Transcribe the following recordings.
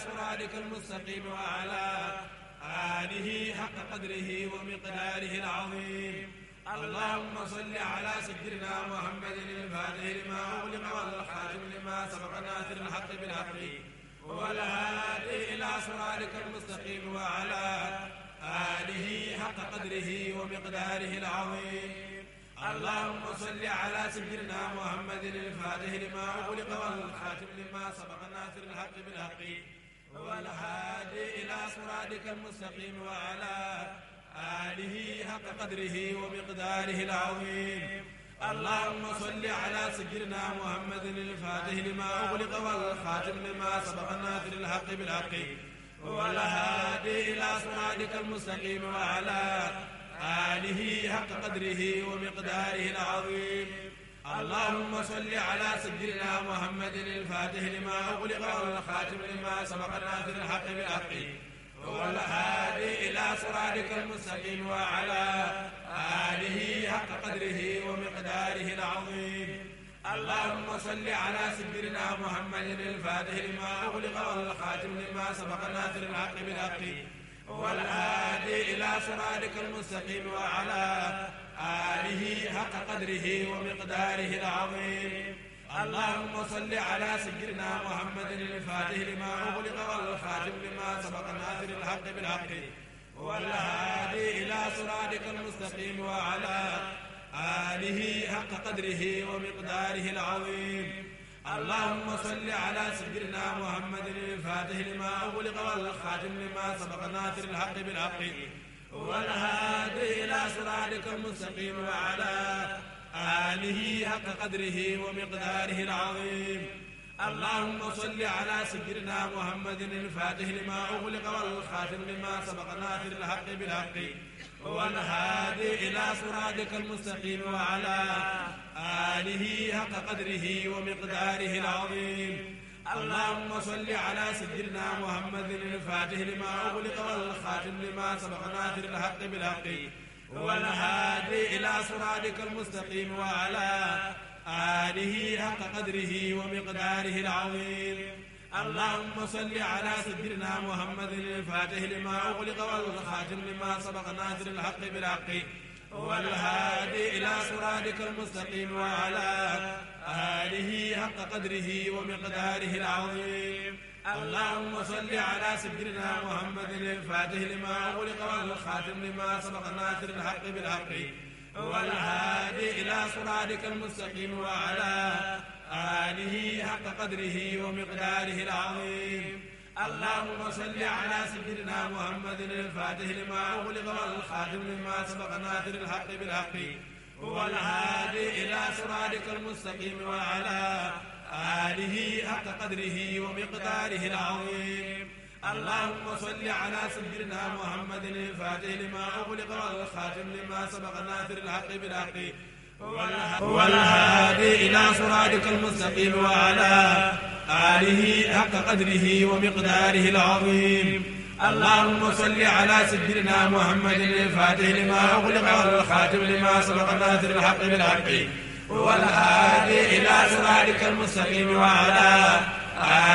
صراطك المستقيم وعلى آله حق قدره ومقداره العظيم. اللهم صل على سيدنا محمد الفاتح لما أغلق والخاتم لما سبق ناصر الحق بالحق والهادي إلى صراطك المستقيم وعلى آله حق قدره ومقداره العظيم. اللهم صل على سيدنا محمد الفاتح لما أغلق والخاتم لما سبق ناصر الحق بالحق والهادي إلى صراطك المستقيم وعلى آله حق قدره ومقداره العظيم. اللهم صل على سيدنا محمد الفاتح لما أغلق والخاتم لما سبق ناصر الحق بالحق والهادي إلى صراطك المستقيم وعلى آله حق قدره ومقداره العظيم. اللهم صل على سيدنا محمد الفاتح لما أغلق والخاتم لما سبق ناصر الحق بالحق والهادي إلى صراطك المستقيم وعلى آله حق قدره ومقداره العظيم. اللهم صل على سيدنا محمد الفاتح لما أغلق والخاتم لما سبق ناصر الحق بالحق والهادي إلى صراطك المستقيم وعلى آله حق قدره ومقداره العظيم. اللهم صل على سيدنا محمد الفاتح لما أغلق والخاتم لما سبق ناصر الحق بالحق والهادي إلى صراطك المستقيم وعلى آله حق قدره ومقداره العظيم. اللهم صل على سيدنا محمد الفاتح لما أغلق والخاتم لما سبق ناصر الحق بالحق والهادي إلى صراطك المستقيم وعلى آله حق قدره ومقداره العظيم. اللهم صل على سيدنا محمد الفاتح لما أغلق والخاتم لما سبق ناصر الحق بالحق والهادي إلى صراطك المستقيم وعلى آله حق قدره ومقداره العظيم. اللهم صل على سيدنا محمد الفاتح لما أغلق والخاتم لما سبق ناصر الحق بالحق والهادي إلى صراطك المستقيم وعلى آله حق قدره ومقداره العظيم. اللهم صل على سيدنا محمد الفاتح لما أغلق والخاتم لما سبق ناصر الحق بالحق والهادي إلى صراطك المستقيم وعلى آله حق قدره ومقداره العظيم. اللهم صل على سيدنا محمد الفاتح لما أغلق والخاتم لما سبق ناصر الحق بالحق والهادي إلى صراطك المستقيم وعلى آله حق قدره ومقداره العظيم. اللهم صل على سيدنا محمد الفاتح لما أغلق والخاتم لما سبق ناصر الحق بالحق والهادي إلى صراطك المستقيم وعلى آله حق قدره ومقداره العظيم. اللهم صل على سيدنا محمد الفاتح لما أغلق والخاتم لما سبق ناصر الحق بالحق والهادي إلى صراطك المستقيم وعلى آله حق قدره ومقداره العظيم. اللهم صل على سيدنا محمد الفاتح لما أغلق والخاتم لما سبق ناصر الحق بالحق والهادي إلى صراطك المستقيم وعلى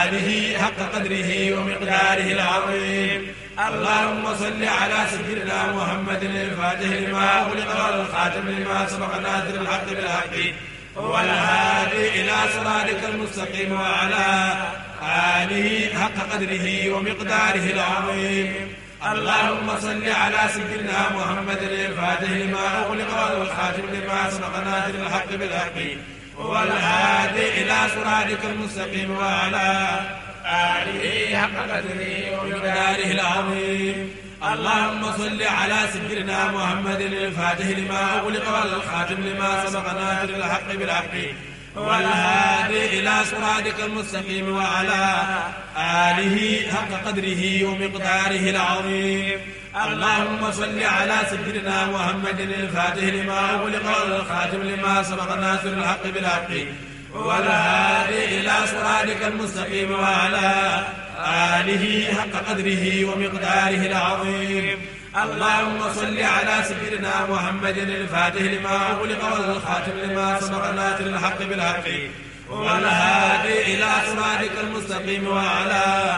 آله حق قدره ومقداره العظيم. اللهم صل على سيدنا محمد الفاتح لما أغلق والخاتم لما سبق ناصر الحق بالحق والهادي إلى صراطك المستقيم وعلى آله حق قدره ومقداره العظيم. اللهم صل على سيدنا محمد الفاتح لما أغلق والخاتم لما سبق ناصر الحق بالحق والهادي إلى صراطك المستقيم وعلى آله حق قدره ومقداره العظيم. اللهم صل على سيدنا محمد الفاتح لما أغلق والخاتم لما سبق ناصر الحق بالحق والهادي إلى صراطك المستقيم وعلى آله حق قدره ومقداره العظيم. اللهم صل على سيدنا محمد الفاتح لما أغلق والخاتم لما سبق ناصر الحق بالحق والهادي إلى صراطك المستقيم وعلى آله حق قدره ومقداره العظيم. اللهم صل على سيدنا محمد الفاتح لما أغلق والخاتم لما سبق ناصر الحق بالحق والهادي إلى صراطك المستقيم وعلى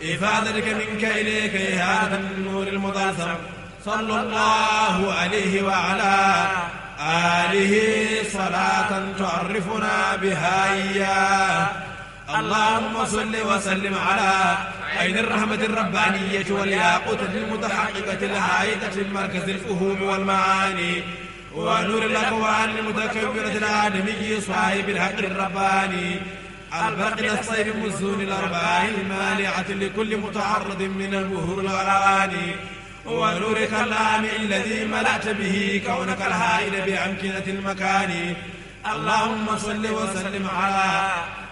إفادتك منك إليك إهانة النور المطلسم صلى الله عليه وعلى آله صلاة تعرفنا بها إياه. اللهم صل وسلم على عين الرحمة الربانية والياقوتة المتحققة الهائدة المركز الفهوم والمعاني ونور الأكوان المتكبرة الآدمي صاحب الحق الرباني البرق الصيف مزون الأرباح المانعة لكل متعرض من البهور الغراني ونورك اللامع الذي ملأت به كونك الهائل بأمكنة المكان. اللهم صل وسلم على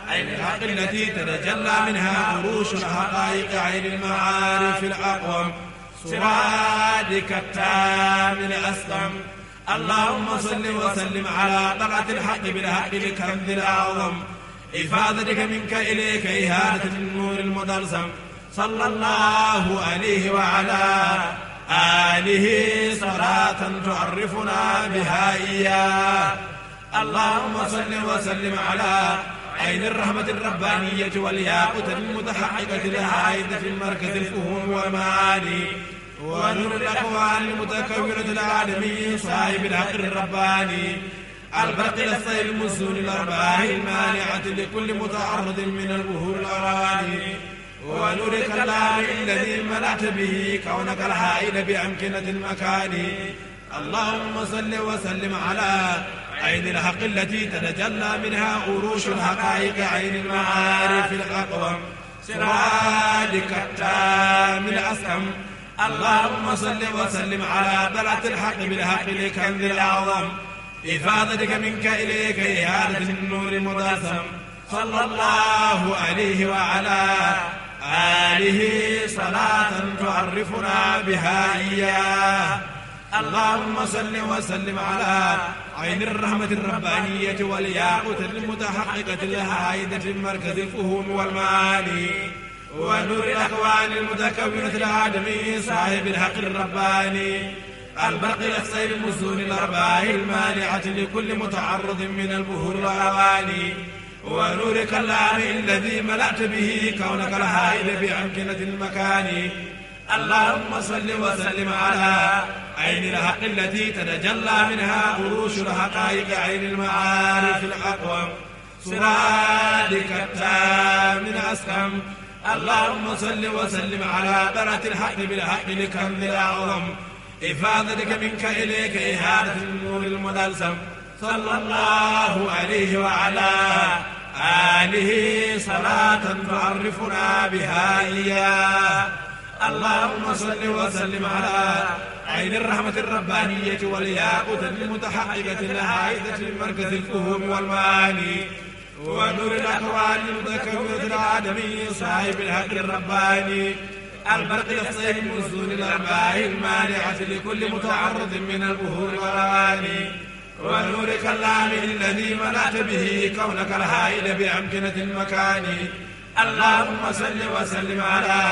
عين الحق التي تتجلى منها عروش الحقائق عين المعارف الأقوم سرادك التام الأسلم. اللهم صل وسلم على طلعة الحق بالحق الكنز الأعظم إفادتك منك إليك إهانة النور المدلسم صلى الله عليه وعلى آله صلاة تعرفنا بها إياه. اللهم صل وسلم على عين الرحمة الربانية والياقوتة المتحققة الهائدة في المركز الفهوم والمعاني ونور الأكوان المتكبرة العالمي صاحب الحق الرباني البرق الصيف المزون الأرباح المانعة لكل متعرض من البهور الأراني ونورك اللامع الذي ملأت به كونك الهائل بأمكنة المكان. اللهم صل وسلم على عين الحق التي تتجلى منها عروش الحقائق عين المعارف الأقوم سرادك التام الأسكم. اللهم صل وسلم على طلعة الحق بالحق الكنز الأعظم إفادتك منك إليك إهانة النور المدلسم صلى الله عليه وعلى آله صلاة تعرفنا بها إياه. اللهم صل وسلم على عين الرحمة الربانية والياقوتة المتحققة الهائدة في مركز الفهوم والمعاني ونور الأكوان المتكونة الآدمي صاحب الحق الرباني البرق الصيف مزون الأرباح المانعة لكل متعرض من البهور الأواني ونورك اللامع الذي ملأت به كونك الهائل بأمكنة المكان. اللهم صل وسلم على عين الحق التي تتجلى منها عروش الحقائق عين المعارف الأقوم سرادك التام الأسكم. اللهم صل وسلم على طلعة الحق بالحق الكنز الأعظم إفادتك منك إليك إهانة النور المدلسم صلى الله عليه وعلى آله صلاة تعرفنا بها إياه. اللهم صل وسلم على عين الرحمة الربانية والياقوتة المتحققة الهائدة في مركز الفهوم والمعاني ونور الأكوان المتكونة الآدمي صاحب الحق الرباني البرق الصيف مزون الأرباح المانعة لكل متعرض من البهور والأواني ونورك اللامع الذي ملأت به كونك الهائل بأمكنة المكان. اللهم صل وسلم على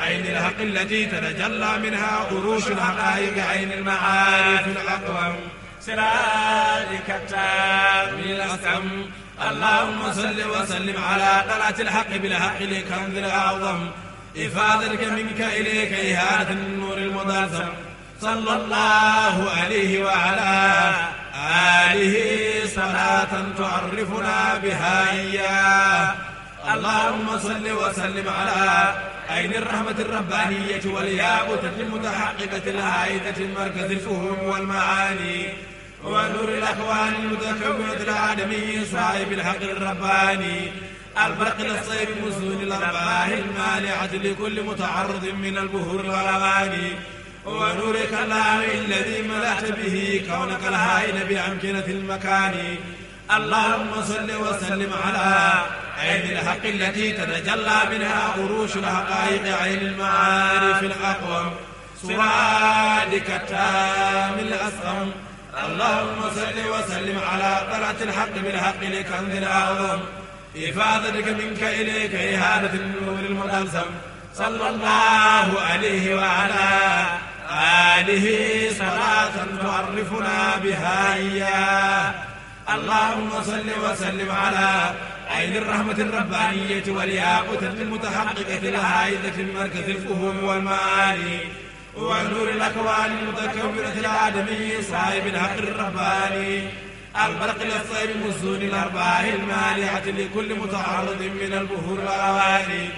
عين الحق التي تتجلى منها عروش الحقائق عين المعارف الأقوم سرادك التام الأسكم. اللهم صل وسلم على طلعة الحق بالحق الكنز الأعظم إفادتك منك إليك إهانة النور المدلسم صلى الله عليه وعلى آله صلاة تعرفنا بها إياه. اللهم صل وسلم على عين الرحمة الربانية والياقوتة المتحققة الهائدة المركز الفهوم والمعاني ونور الأكوان المتكونة الآدمي صاحب الحق الرباني البرق الصيف مزون الأرباح المانعة لكل متعرض من البهور والأواني ونورك اللامع الذي ملأت به كونك الهائل بأمكنة المكان. اللهم صل وسلم على عين الحق التي تتجلى منها عروش الحقائق عين المعارف الأقوم سرادك التام الأسلم. اللهم صل وسلم على طلعة الحق بالحق الكنز الأعظم إفادتك منك إليك إهانة النور المدلسم صلى الله عليه وعلى آله صلاة تعرفنا بها إياه. اللهم صل وسلم على عين الرحمة الربانية والياقوتة المتحققة الهائلة في مركز الفهوم والمعاني ونور الأكوان المتكونة الآدمي صاحب الحق الرباني البرق الأصيب مزون الأرباح المانعة لكل متعرض من البهور والأواني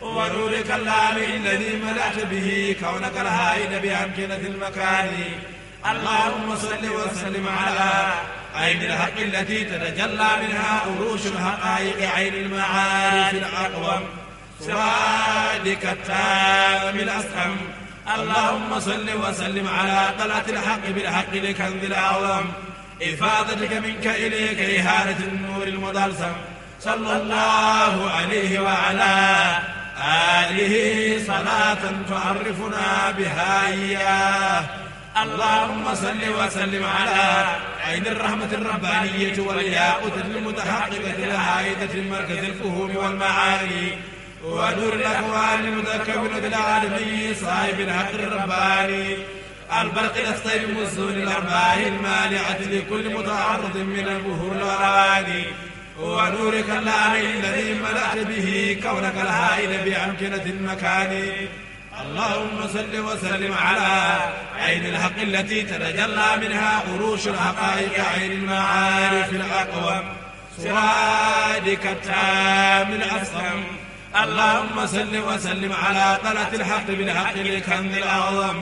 ونورك اللامع الذي ملأت به كونك الهائل بأمكنة المكان اللهم صل وسلم على عين الحق التي تتجلى منها أروش الحقائق عين المعارف الأقوم سرادك التام الأسهم اللهم صل وسلم على طلعة الحق بالحق لكنز الأعظم إفادتك منك إليك إهانة النور المدلسم صلى الله عليه وعلى آله صلاة تعرفنا بها إياه اللهم صل وسلم على عين الرحمة الربانية والياقوتة المتحققة الهائلة من مركز الفهوم والمعاني ونور الأكوان المتكونة العالمي صاحب الحق الرباني البرق الأصيب مزون الأرباح المانعة لكل متعرض من البهور والأواني ونورك اللامع الذي ملأت به كونك الهائل بأمكنة المكان اللهم صل وسلم على عين الحق التي تتجلى منها أروش الحقائق عين المعارف الأقوم سرادك التام الأسهم اللهم صل وسلم على طلعة الحق بالحق لكنز الأعظم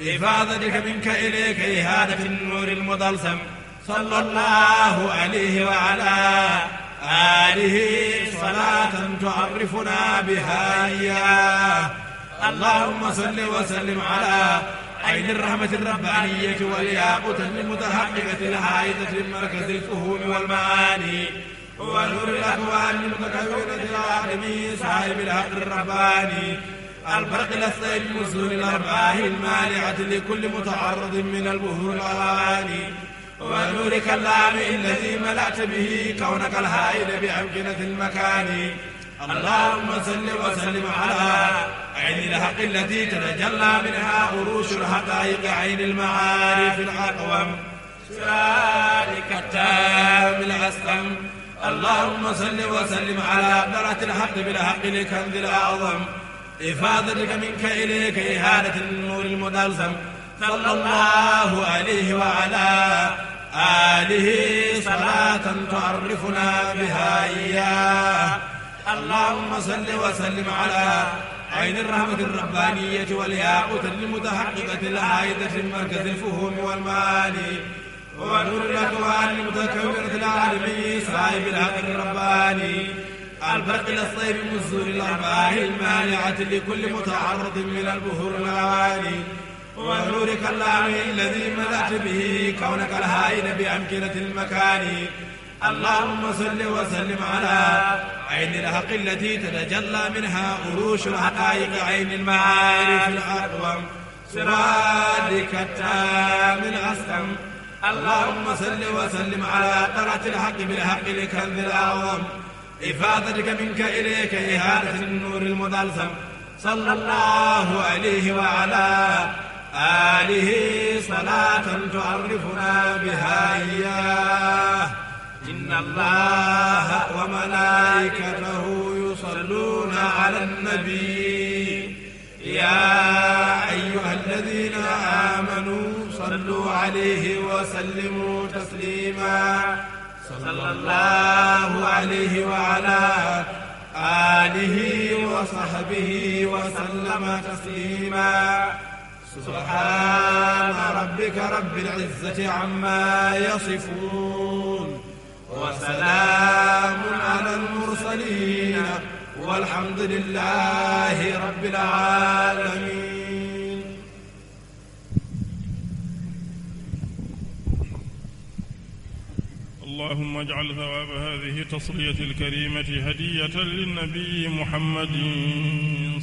إفادتك منك إليك إهانة النور المدلسم صلى الله عليه وعلى آله صلاة تعرفنا بها إياه اللهم صل وسلم على عين الرحمة الربانية والياقوتة المتحققة الهائلة من مركز الفهوم والمعاني ونور الأكوان المتكونة العالمي صاحب الحق الرباني البرق الأصيب مزون الأرباح المانعة لكل متعرض من البهور والأواني ونورك اللامع الذي ملأت به كونك الهائل بأمكنة المكان اللهم صل وسلم على عين الحق التي تتجلى منها أروش الحقائق عين المعارف الأقوم سرادك التام الأسهم اللهم صل وسلم على طلعة الحق بالحق لكنز الأعظم إفادتك منك إليك إهانة النور المدلسم صلى الله عليه وعلى آله صلاة تعرفنا بها إياه اللهم صل وسلم على عين الرحمة الربانية والياقوتة المتحققة الهائلة من مركز الفهوم والمعاني ونور الأكوان المتكونة العالمي صاحب الحق الرباني البرق الأصيب مزون الأرباح المانعة لكل متعرض من البهور والأواني ونورك اللامع الذي ملأت به كونك الهائل بأمكنة المكان اللهم صل وسلم على عين الحق التي تتجلى منها أروش الحقائق عين المعارف الأقوم سرادك التام الأسهم اللهم صل وسلم على طلعة الحق بالحق لكنز الأعظم إفادتك منك إليك إهانة النور المدلسم صلى الله عليه وعلى آله صلاة تعرفنا بها إياه إن الله وملائكته يصلون على النبي يا أيها الذين آمنوا صلوا عليه وسلموا تسليما صلى الله عليه وعلى آله وصحبه وسلم تسليما سبحان ربك رب العزة عما يصفون وسلام على المرسلين والحمد لله رب العالمين. اللهم اجعل ثواب هذه التصلية الكريمة هدية للنبي محمد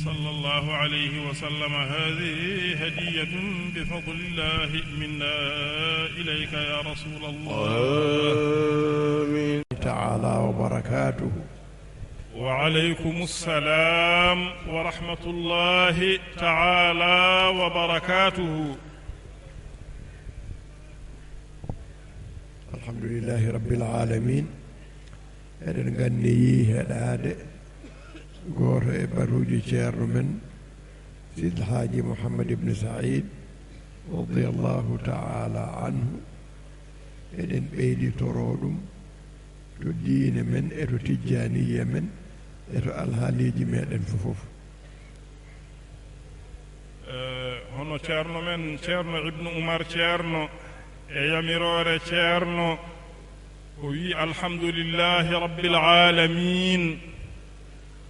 صلى الله عليه وسلم. هذه هدية بفضل الله منا إليك يا رسول الله. آمين تعالى وبركاته. وعليكم السلام ورحمة الله تعالى وبركاته. الحمد لله رب العالمين eɗen ganniyi heɗade goto e baruji ceerno men Seydi El Hadji Mouhammad ibn Saïd radiyallahu ta'ala anhu eɗen ɓeyditoro ɗum to diine men e to tijjaniya men e to alhaaliji meɗen fof. hono ceerno men ceerno ibnu Umar ceerno e yamirore ceerno o wi alhamdulillahi rabbil alamin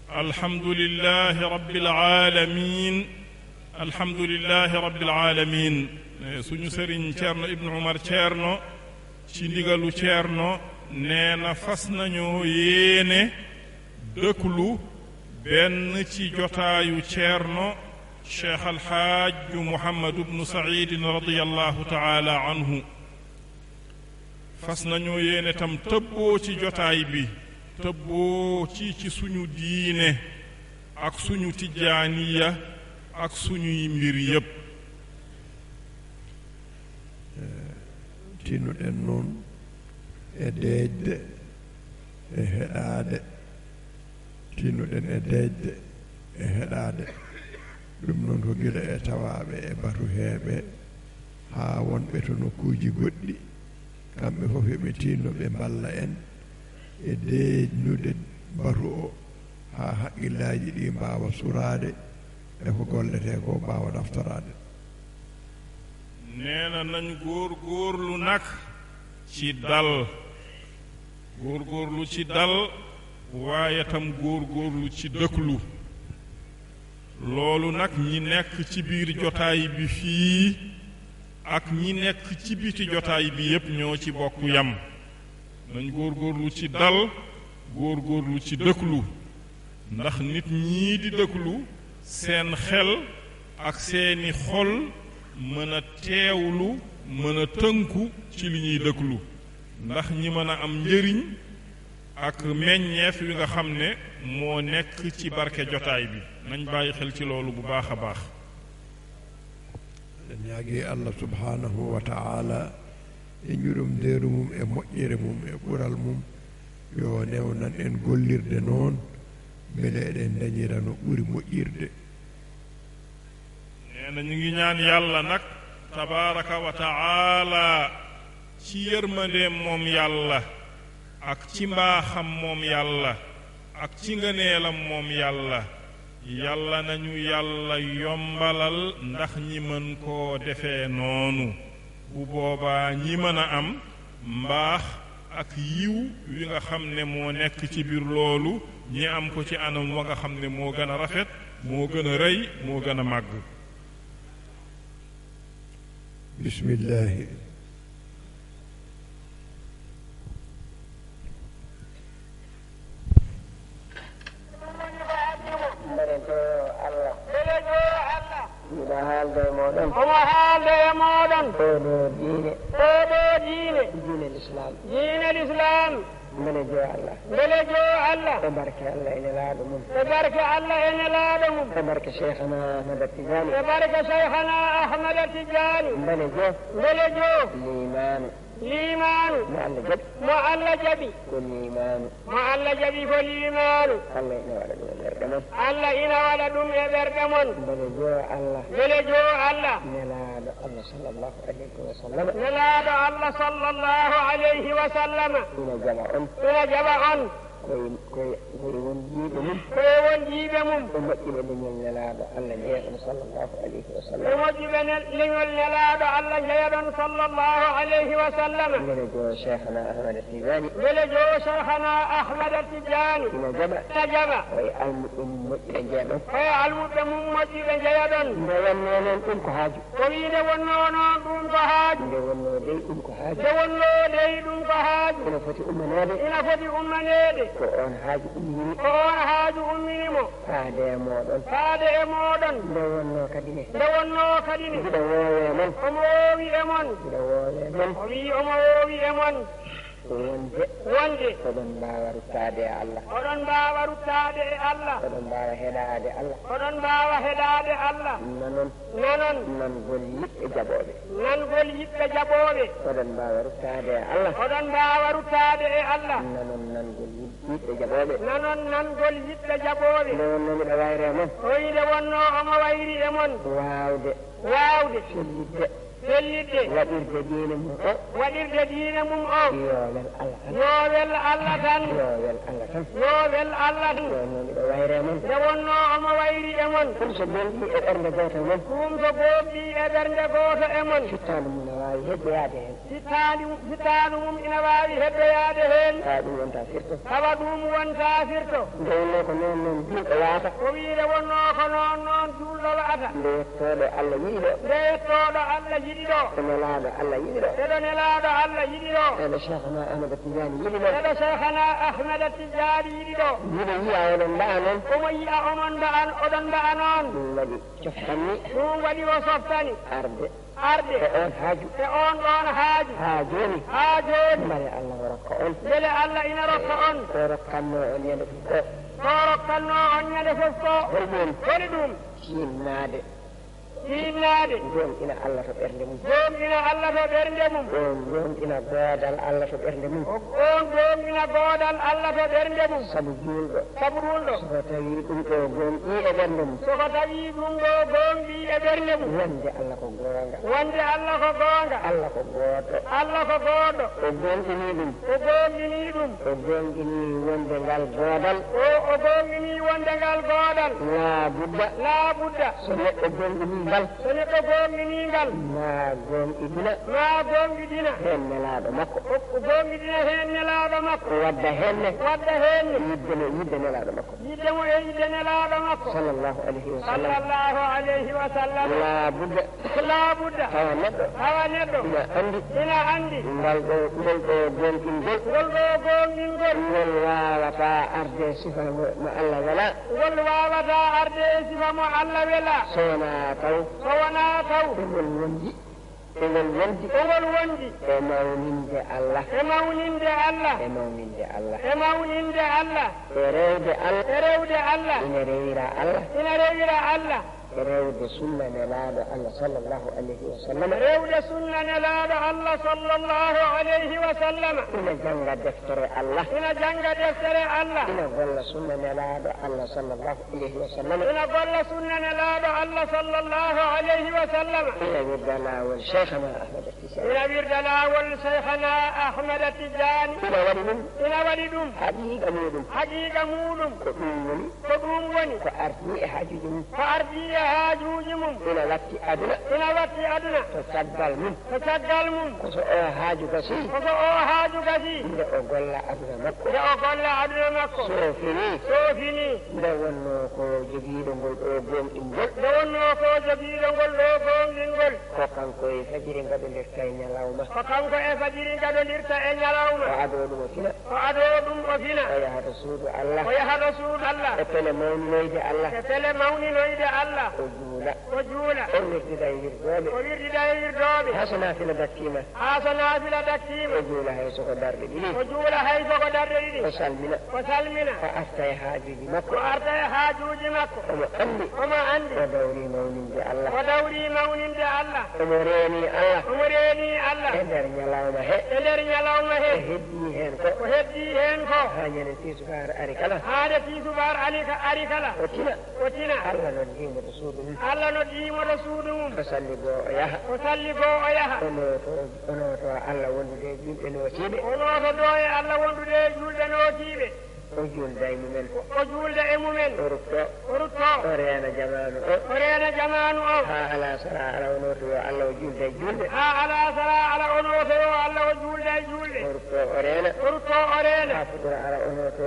alhamdulillahi rabbil alamin alhamdulillahi rabbil alamin suñu sëriñ ceerno ibnu Umar ceerno ci ndigalu ceerno nee na fas nañoo yéene dëkklu benn ci jotaayu ceerno cheikh alxaaju Muhammad ibnu Saïd radiyallahu taala anhu fas nañoo yéene tam tëbboo ci jotaay bi tëbboo ci suñu diine ak suñu tijjaaniya ak suñuy mbir yépp tinuɗen noon e deejde e heɗaade tinuɗen e deejde e heɗaade ɗum noon ko gila e tawaaɓe e batu heeɓe haa wonɓe to nokkuuji goɗɗi kamɓe fof yoɓe tinno ɓe mballa en e deejnude batu o haa haqqillaaji ɗi mbaawa suraade e ko gollete ko mbaawa naftoraade neena nañ góorgóorlu nag ci dal góorgóorlu ci dal waaye tam góorgóorlu ci dëkklu loolu nag ñi nekk ci biir jotaay bi fii ak ñi nekk ci biti jotaay bi yépp ñoo ci bokk yam nañ góorgóorlu ci dal góorgóorlu ci dëkklu ndax nit ñii di dëkklu seen xel ak seeni xol mën a teewlu mën a tënku ci li ñuy dëkklu ndax ñi mën a am njëriñ ak meññeef wi nga xam ne moo nekk ci barke jotaay bi nañ bàyyi xel ci loolu bu baax a baax en ñaagi Allah subhanahu wa ta'ala e njurumdeeru mum e moƴƴere mum e ɓural mum yo newnan en gollirde noon mbele eɗen dañira no ɓuri moƴƴirde neena ñu ngi ñaan yàlla nag tabaraka wa ta'ala ci yërmandeem moom yàlla ak ci mbaaxam moom yàlla ak ci ngëneelam moom yàlla yàlla nañu yàlla yombalal ndax ñi mën koo defee noonu bu boobaa ñi mën a am mbaax ak yiw wi nga xam ne moo nekk ci biir loolu ñi am ko ci anam wa nga xam ne moo gën a rafet moo gën a rëy moo gën a màgg bismillahi diine l'islam mbele jo Allah tabaraka Allah ene laaɗo mum tabaraka cheikhana ahmad tijani mbele jo limanu mo Allah jaɓi ko limanu Allah ina waɗa ɗum e ɓerɗe mon mbele jo Allah nelaɗo Allah sallallahu alayhi wa sallam ina jaɓa on koye won jiiɓe mum ɓe moƴƴiɓe leñol nelaɗo Allah jeeyaɗon sallallahu alayhi wa sallam ɓe moƴƴiɓe leñol nelaɗo Allah jeeyaɗon sallallahu alayhi wa sallam mbele jo cheikhana ahmada tijani ina jaɓa koye almuɓe mum moƴƴiɓe jeeyaɗon nde wonno noon ɗum ko haaju ko wiide wonno noon ɗum ko haaju nde wonno dey ɗum ko haaju ina foti ummanede ko on haaju ummini mo faade e moɗon nde wonno kadi ne mbiɗa woowi e mon o wi omo woowi e mon wonde oɗon mbawa ruttade e Allah oɗon mbawa ruttade e Allah oɗon mbawa heɗade Allah oɗon mbawa heɗade Allah nanon nangol yiɓɓe jaɓoɓe oɗon mbawa ruttade e Allah oɗon mbawa ruttade e Allah nanon nangol yiɓɓe jaɓoɓe nde wonno miɗa wayre e mon oyde wonno omo wayri e mon wawde fellidde waɗirde diine mum o yoowel Allah tan yoowel Allah tan miɗo wayre mon nde wonno omo wayri e mon ɗum so gonɗi e ɓernde goto mon sittanu mum ne wawi heddoyade hen sittanu mum ina wawi heddoyade hen tawa ɗum wonta firto nde wonno ko noon julɗo waata o wiide wonno ko noon julɗo waata nde yettoɗo Allah yiɗi ɗo ɗo nelaɗo Allah yiɗi ɗo eɗo Cheikhana Ahmada Tidiane yiɗi ɗo yiɗo yiya oɗon mba'a noon omo yiya omon oɗon mba'a noon ɗum waɗi o softani arde e on ɗon haaju ha joni mbele Allah ina rokka on ko rokkanno on ñande fof ko holi ɗum tinnade jom ina Allah to ɓernde mum jom ina goodal Allah to ɓernde mum sabu julɗo soko tawi ɗum ɗo gonɗi e ɓernde mum wonde Allah ko goonga Allah ko gooɗo o gonɗini ɗum o gonɗini wonde ngal goodal laabudda so neɗɗo gonɗini ngal ma gonɗidina hen nelaɗo makko wadda henne yidde nelaɗo makko sallallahu alayhi wa sallam laabudda hawa neɗɗo ina andi ngol ɗo gonɗingol ngol wawata arde sifa mo Allah wela sowona taw ngol wondi e mawninde Allah e rewde Allah ina rewira Allah rewde sunna nelaɗo Allah sallallahu alayhi wa sallam ina janga deftere Allah ina golla sunna nelaɗo Allah sallallahu alayhi wa sallam ina wirda lawol Cheikhana Ahmada Tidiane ina waɗi ɗum haqiqa muɗum ko ɗum woni ko ardi e haajuji mum ina watti aduna to caggal mum koso o haaju gasi nde o golla aduna makko soofini nde wonno ko jogiiɗo ngol ɗo gonɗingol ko kanko e fajiri gaɗodirta e ñalawma o ado ɗum o fina o yahata suudu Allah e pele mawninoyde Allah o juula o wirdida e wirdoɓe hasana fila daktima o juula hay soko darɗe ɗiɗi o salmina o arta e haajuji makko omo andi o dawri mawninde Allah omo reeni Allah e nder ñalawma he o heddi hen ko ha ñande tisubar ari kala o tina Allah noddimoto suudu mum o salli goo o yaha onoto Allah wondude julɗe nootiiɓe o julda e mumen o rutto o reena jamanu o ha ala sara ala onoto yo Allah o julda e julde o rutto o reena ha futura ara onoto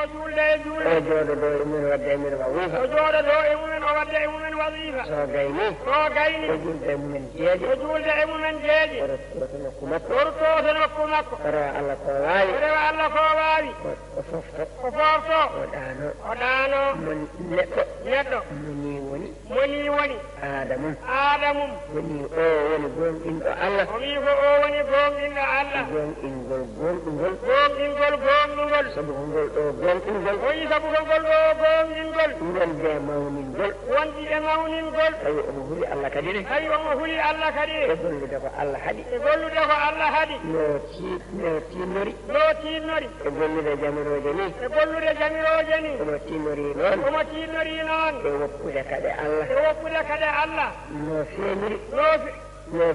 o julda e julde o jooɗo ɗo e mumen wadda e mumen wazifa so gayni o julda e mumen jeeje o rutto nokku makko o rewa Allah ko waawi o fofto o ɗaano neɗɗo moni woni Adamum woni o woni gonɗinɗo Allah o wi ko o woni gonɗinɗo Allah gonɗingol gonɗingol gonɗingol gonɗugol sabu ko ngol ɗo gonɗingol o wi sabu ko ngol ɗo gonɗingol wonde mawningol wondi e mawningol tawi omo huli Allah kadi ne tawi omo huli Allah kadi e gollude ko Allah haɗi e gollude ko Allah haɗi no tinnori no tinnori e gollude jamiroje ni e gollude jamiroje ni omo tinnori noon omo tinnori noon e woppude kade Allah e woppude kade Allah no feeñiri no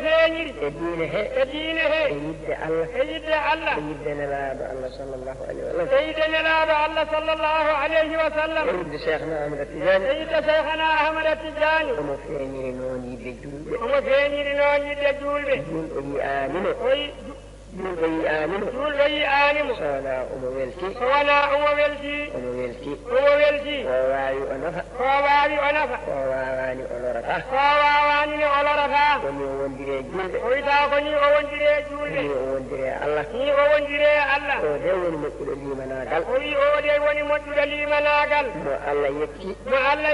feeñiri e diine he e diine he e yidde Allah e yidde Allah e yidde nelaaɗo Allah sallallahu alayhi wa sallam e yidde nelaaɗo Allah sallallahu alayhi wa sallam e yidde Cheikhna Ahmada Tidiane e yidde Cheikhna Ahmada Tidiane omo feeñiri noon yidde julɓe omo feeñiri noon yidde julɓe julɓe yi'aanimo julɓe yi'aanimo julɓe yi'aanimo so wonaa omo welti so wonaa omo welti omo welti omo welti ko waawi o nafa ko waawi o nafa ko waawaani o lorata ko waawaani ne o lorataa komi o wondiri e julɓe o witaa ko ni o wondiri e julɓe ni o wondiri e Allah ni o wondiri e Allah o de woni moƴƴuɗo limanaagal o wi o de woni moƴƴuɗo limanaagal mo Allah yetti mo Allah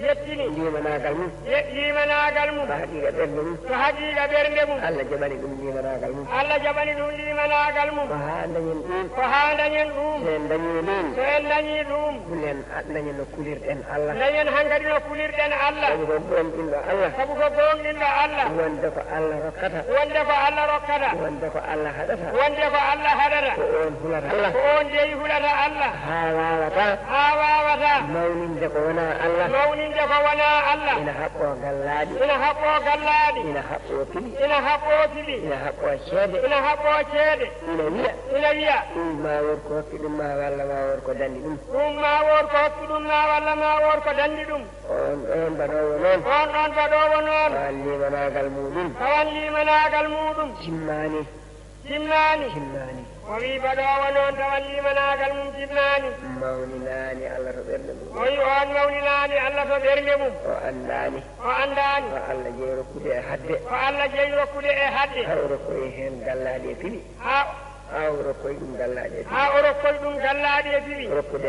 yettini limanaagal mum limanaagal mum ko haqiiqa ɓernde mum ko haqiiqa ɓernde mum Allah jaɓani ɗum limanaagal mum Allah jaɓani ɗum limanaagal mum ko haa dañen ɗum ko haa dañen ɗum so en dañii ɗum so en dañii ɗum kulen dañen no kulirɗen Allah dañen hankadi no kulirɗen Allah sabu ko gonɗinɗo Allah sabu ko gonɗinɗo Allah wonde ko Allah rokkata wonde ko Allah rokkata wonde ko Allah haɗata wonde ko Allah haɗata ko on hulata Allah ko on jeyi hulata Allah haa wawata mawninde ko wonaa Allah mawninde ko wonaa Allah ina haɓɓoo gallaaɗi ina haɓɓoo gallaaɗi ina haɓɓoo piɗi ina haɓɓoo piɗi ina haɓɓoo ceede ina haɓɓoo ceede ina wiya ɗum ma wor ko hokki ɗum ma walla ma wor ko danndi ɗum ɗum ma wor ko hokki ɗum ma walla ma wor ko danndi ɗum on ɗon baɗowo noon on ɗon baɗowo noon tawan limanaagal muɗum tawan limanaagal muɗum timmaani o wi baɗowo noon tawan limanaagal mum timmaani mawninaani Allah to ɓernde mum o wi on mawninaani Allah to ɓernde mum o anndaani o anndaani ko Allah jeyi rokkude e hadde ko Allah jeyi rokkude e hadde har o rokkoye heen gallaaɗi e piɗi haa o rokkoye ɗum gallaaɗi e piɗi haa o rokkoye ɗum gallaaɗi e piɗi rokkude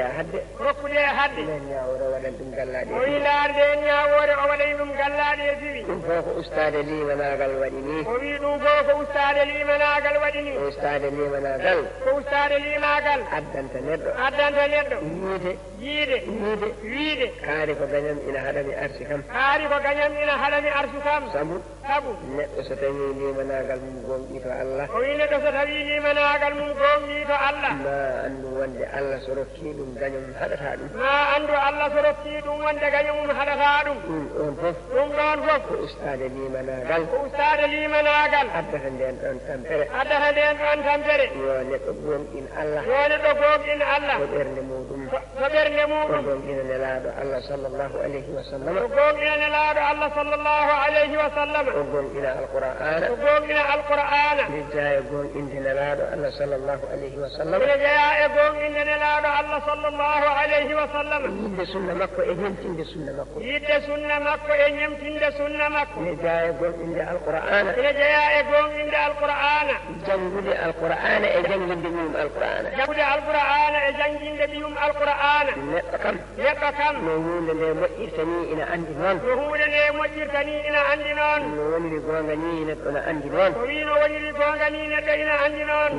e hadde nen ñaawore o waɗan ɗum gallaaɗi o wi laarde en ñaawoore o waɗani ɗum gallaaɗi e piɗi ɗum fof ko ustaade limanaagal waɗi ni o wi ɗum fof ko ustaade limanaagal waɗi ni ustaade limanaagal ko ustaade limanaagal addanta neɗɗo yiide wiide kaari ko gañam ina haɗami arsi kam sabu neɗɗo so tawi limanaagal mum gonɗi to Allah o wi neɗɗo so tawi limanaagal mum gonɗi to Allah ma anndu wonde Allah so rokkii ɗum gañum haɗata ɗum ma anndu Allah so rokkii ɗum wonde gañum haɗata ɗum ɗum ɗon fof ko ustaade limanaagal addata nden ɗon tampere yo neɗɗo gonɗin Allah ko ɓernde muɗum ko gonɗina nelaaɗo Allah sallallahu alayhi wa sallam ko gonɗina alqur'ana mi jaya gonɗinde nelaaɗo Allah sallallahu alayhi wa sallam yidde sunna makko e ñemtinde sunna makko mi jaya gonɗinde alqur'ana jangude alqur'ana e janginde ɓiyum alqur'ana neɗɗo kam no hunde nde moƴƴirta ni ina andi noon no woniri gonga ni neɗɗo ina andi noon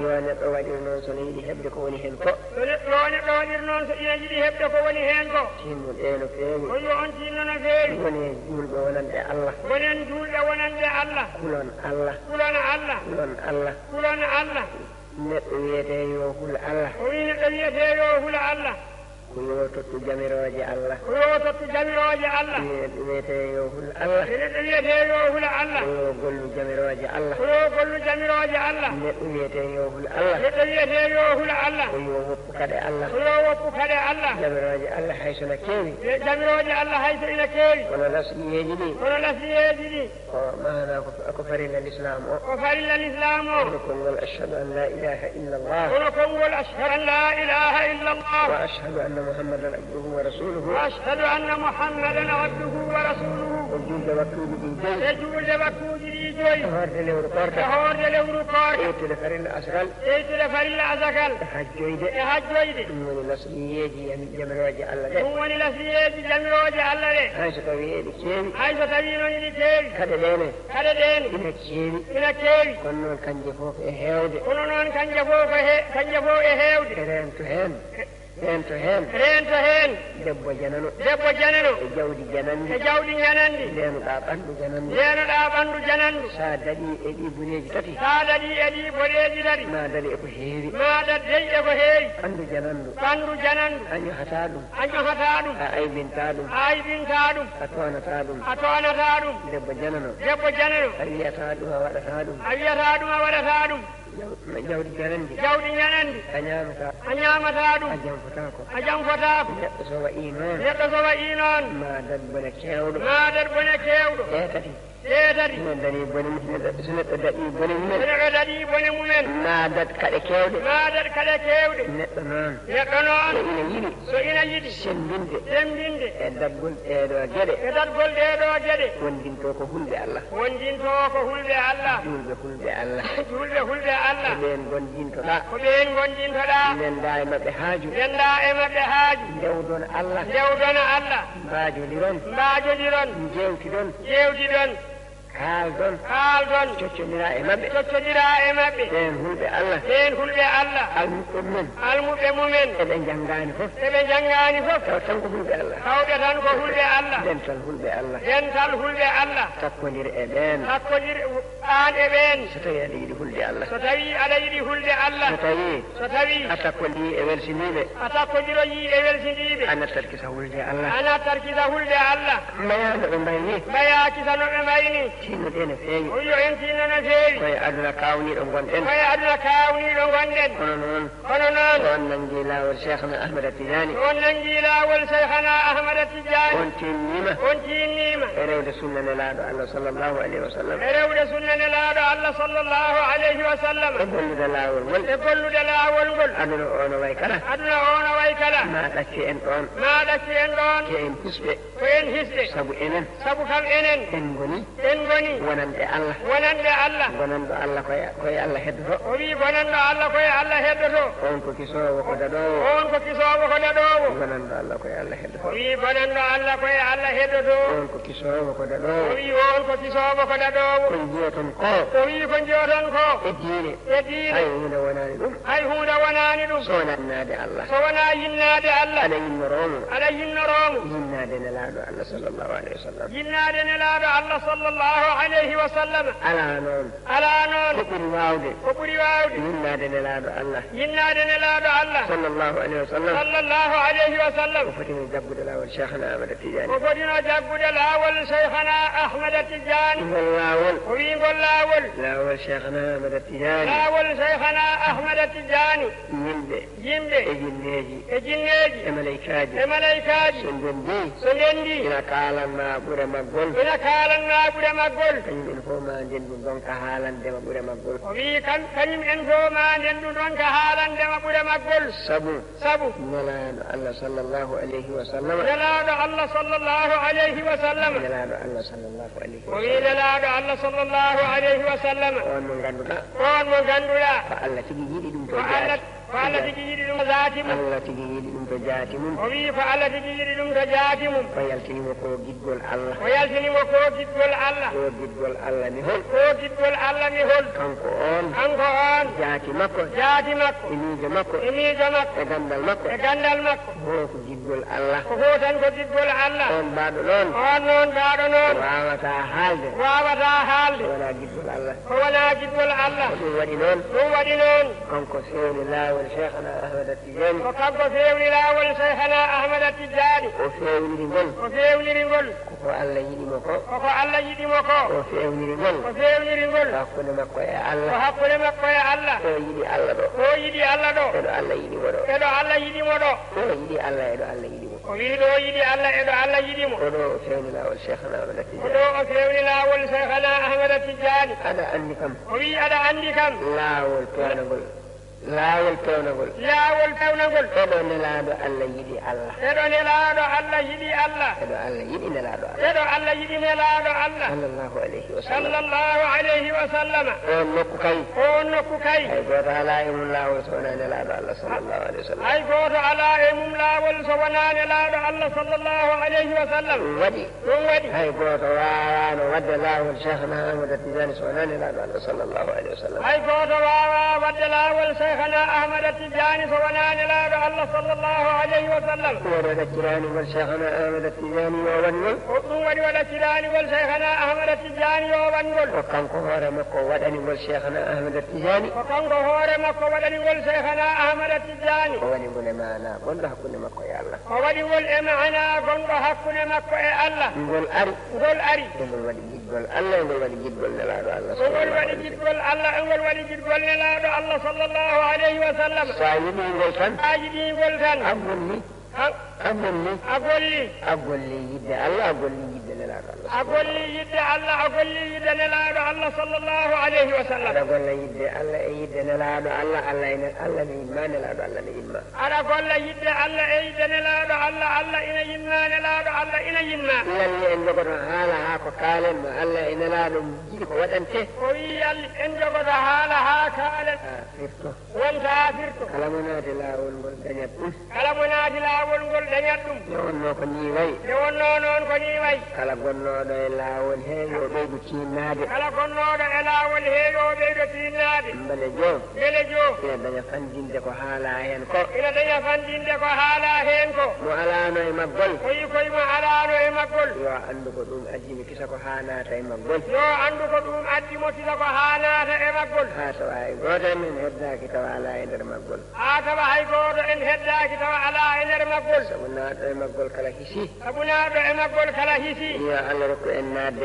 yo neɗɗo waɗir noon sono yiɗi heɓde ko woni hen ko tinno ɗe no feewi woni julɓe wonande Allah kulon Allah neɗɗo wiyete yo hul Allah ko yo tottu jamirooje Allah neɗɗo wiyete yo hul Allah ko yo gollu jamirooje Allah neɗɗo wiyete yo hul Allah ko yo woppu kade Allah jamirooje Allah hayso ina keewi kono lasliyeeji ɗi ko maana ko farilla l'islam o kono konngol ashhadu an la ilaha illa Allah wa ashhadu anna أن محمدا عبده ورسوله وأشهد أن محمدا عبده ورسوله وجود وكود إيجاز يجوز وكود ليجوي هورد لورقارك هورد لورقارك إيتل فريل أسغل إيتل فريل أزكال هجويد هجويد من لسليجي جمروجي الله من لسليجي جمروجي الله عايشة طويلة كيري عايشة طويلة كيري كدلين إن كيري كنون كان جفوف إهيود كنون كان جفوف إهيود رين to heen debbo janano e jawdi janandi leenuɗa ɓanndu janandu sa daɗi e ɗi boneji tati ma daɗi e ko heewi ɓanndu janandu a ñohata ɗum a aybinta ɗum a tonata ɗum debbo janano a wiyata ɗum a waɗata ɗum jawdi janandi a ñamata ɗum a janfotako neɗɗo so waɗi noon ma dad bone kewɗo tati minen dañi bone so neɗɗo daɗi bone mumen ma dad kaɗe kewɗe neɗɗo noon so ina yiɗi sembinde e dadgol ɗeɗo geɗe wondinto ko hulɓe Allah julɓe hulɓe Allah ko ɓen gondintoɗa ndenda e maɓɓe haaju dewdon Allah mbajodiron jewtiɗon kaaldon coccodira e maɓɓe ɓen hulɓe Allah almuɓe mumen eɓe janngani fof taw tan ko hulɓe Allah dental hulɓe Allah takkodir e ɓen an e ɓen so tawi aɗa yiɗi hulde Allah so tawi a takkodi e welsiniɓe a nattat kisa hulde Allah mbayano ɓe mbayni tinnoɗe no feewi koye aduna kawniɗo gonɗen kono noon on nangi lawol cheikhna ahmada tijani on tinnima e rewde sunna nelaɗo Allah sallllahu alayhi wa sallam e gollude lawol ngol aduna o no way kala ma ɗacci en ɗon ke en hisɓe sabu kam enen en goni wonande Allah gonanɗo Allah koye Allah heddoto on ko kisowo ko daɗowo gonanɗo Allah koye Allah heddoto on ko kisowo ko daɗowo ko jiyoton ko e diine hay hunde wonani ɗum so wonannade Allah aɗa yinnoromo yinnade nelaɗo Allah sallllahu alayhi wa sallam ala noon ko ɓuri wawde yinnade nelaɗo Allah sallllahu alayhi wa sallam o fotino jaggude lawol cheikhna ahmada tijani o wi ngol lawol cheikhna ahmada tijani yimɓe e jinneji e malaikaji so ndendi ina kalanma ɓuure maggol kañum en fof ma ndendu donka haalandema ɓuure maggol o wi kañum en fof ma ndendu donka haalandema ɓuure maggol sabu nelaɗo Allah sallllahu alayhi wa sallam o wi nelaɗo Allah sallllahu alayhi wa sallam on mo ganduɗa ko Allah tigi yiɗi ɗum to zaati mum Allah tigi yiɗi ɗum to jaati mum o wi ko Allah tigi yiɗi ɗum to jaati mum o yaltinimo ko giɗgol Allah ko giɗgol Allah ni hol kanko on jaati makko e miijo makko e gandal makko ko giɗgol Allah on mbaɗo noon wawata haalde ko wona giɗgol Allah ko ɗum waɗi noon kanko fewni lawol cheikhna ahmada tijani o fewniri ngol koko Allah yiɗimo ko o fewniri ngol hakkude makko e Allah o yiɗi Allah ɗo eɗo Allah yiɗimo ɗo o wi ɗo yiɗi Allah eɗo Allah yiɗimo oɗo o fewni lawol cheikhna ahmada tijani aɗa andi kam lawol pewnagol laawol pewnagol eɗo nelaaɗo Allah yiɗi Allah eɗo Allah yiɗi Allah eɗo Allah yiɗi nelaaɗo Allah sallallahu alayhi wa sallam on nokku kay hay goto ala e mum laawol so wona nelaaɗo Allah sallallahu alayhi wa sallam hay goto ala e mum laawol so wona nelaaɗo Allah sallallahu alayhi wa sallam ɗum waɗi hay goto wawano wadde laawol Cheikhna Ahmad Tidiane so wona nelaaɗo Allah sallallahu alayhi wa sallam hay goto wawa wadde laawol Cheikhna Ahmad Tidiane so wona nelaaɗo Allah sallallahu alayhi wa sallam waɗi waɗaccirangol Cheikhna Ahmad Tidiane yo wangol ɗum waɗi waɗaccirangol Cheikhna Ahmad Tidiane yo wangol ko kanko hoore makko waɗanigol Cheikhna Ahmad Tidiane o waɗigol e mana gonɗo hakkude makko e Allah o waɗigol e mana gonɗo hakkude makko e Allah ngol ari ngol waɗi jiɗgol Allah e ngol waɗi jiɗgol nelaaɗo Allah ngol waɗi jiɗgol Allah e ngol waɗi jiɗgol nelaaɗo Allah sallallahu alayhi wa sallam sa yiɗigol tan a golli yidde Allah a golli yidde nelaaɗo Allah sallallahu alayhi wa sallam aɗa golla yidde Allah e yidde nelaaɗo Allah Allah ne yimma nelaaɗo Allah ne yimma aɗa golla yidde Allah e yidde nelaaɗo Allah ina yimma nelaaɗo Allah ina yimma yalli en jogoto haala haa ko kaalen ma Allah e nelaaɗo jiɗi ko waɗante o wi yalli en jogoto haala haa kaalen firto wonta firto kala mo naati laawol ngol dañat ɗum nde wonno ko ni wayi kala gonnoɗo e laawol he yo ɓeydu tinnaade mbele jo ina daña fandinde ko haala hen ko mo alano e maggol yo andu ko ɗum addimo kisa ko hanata e maggol ha tawa hay goto en heddaki tawa ala e nder maggol sabu naaɗo e maggol kala hisi yo Allah rokku en naatde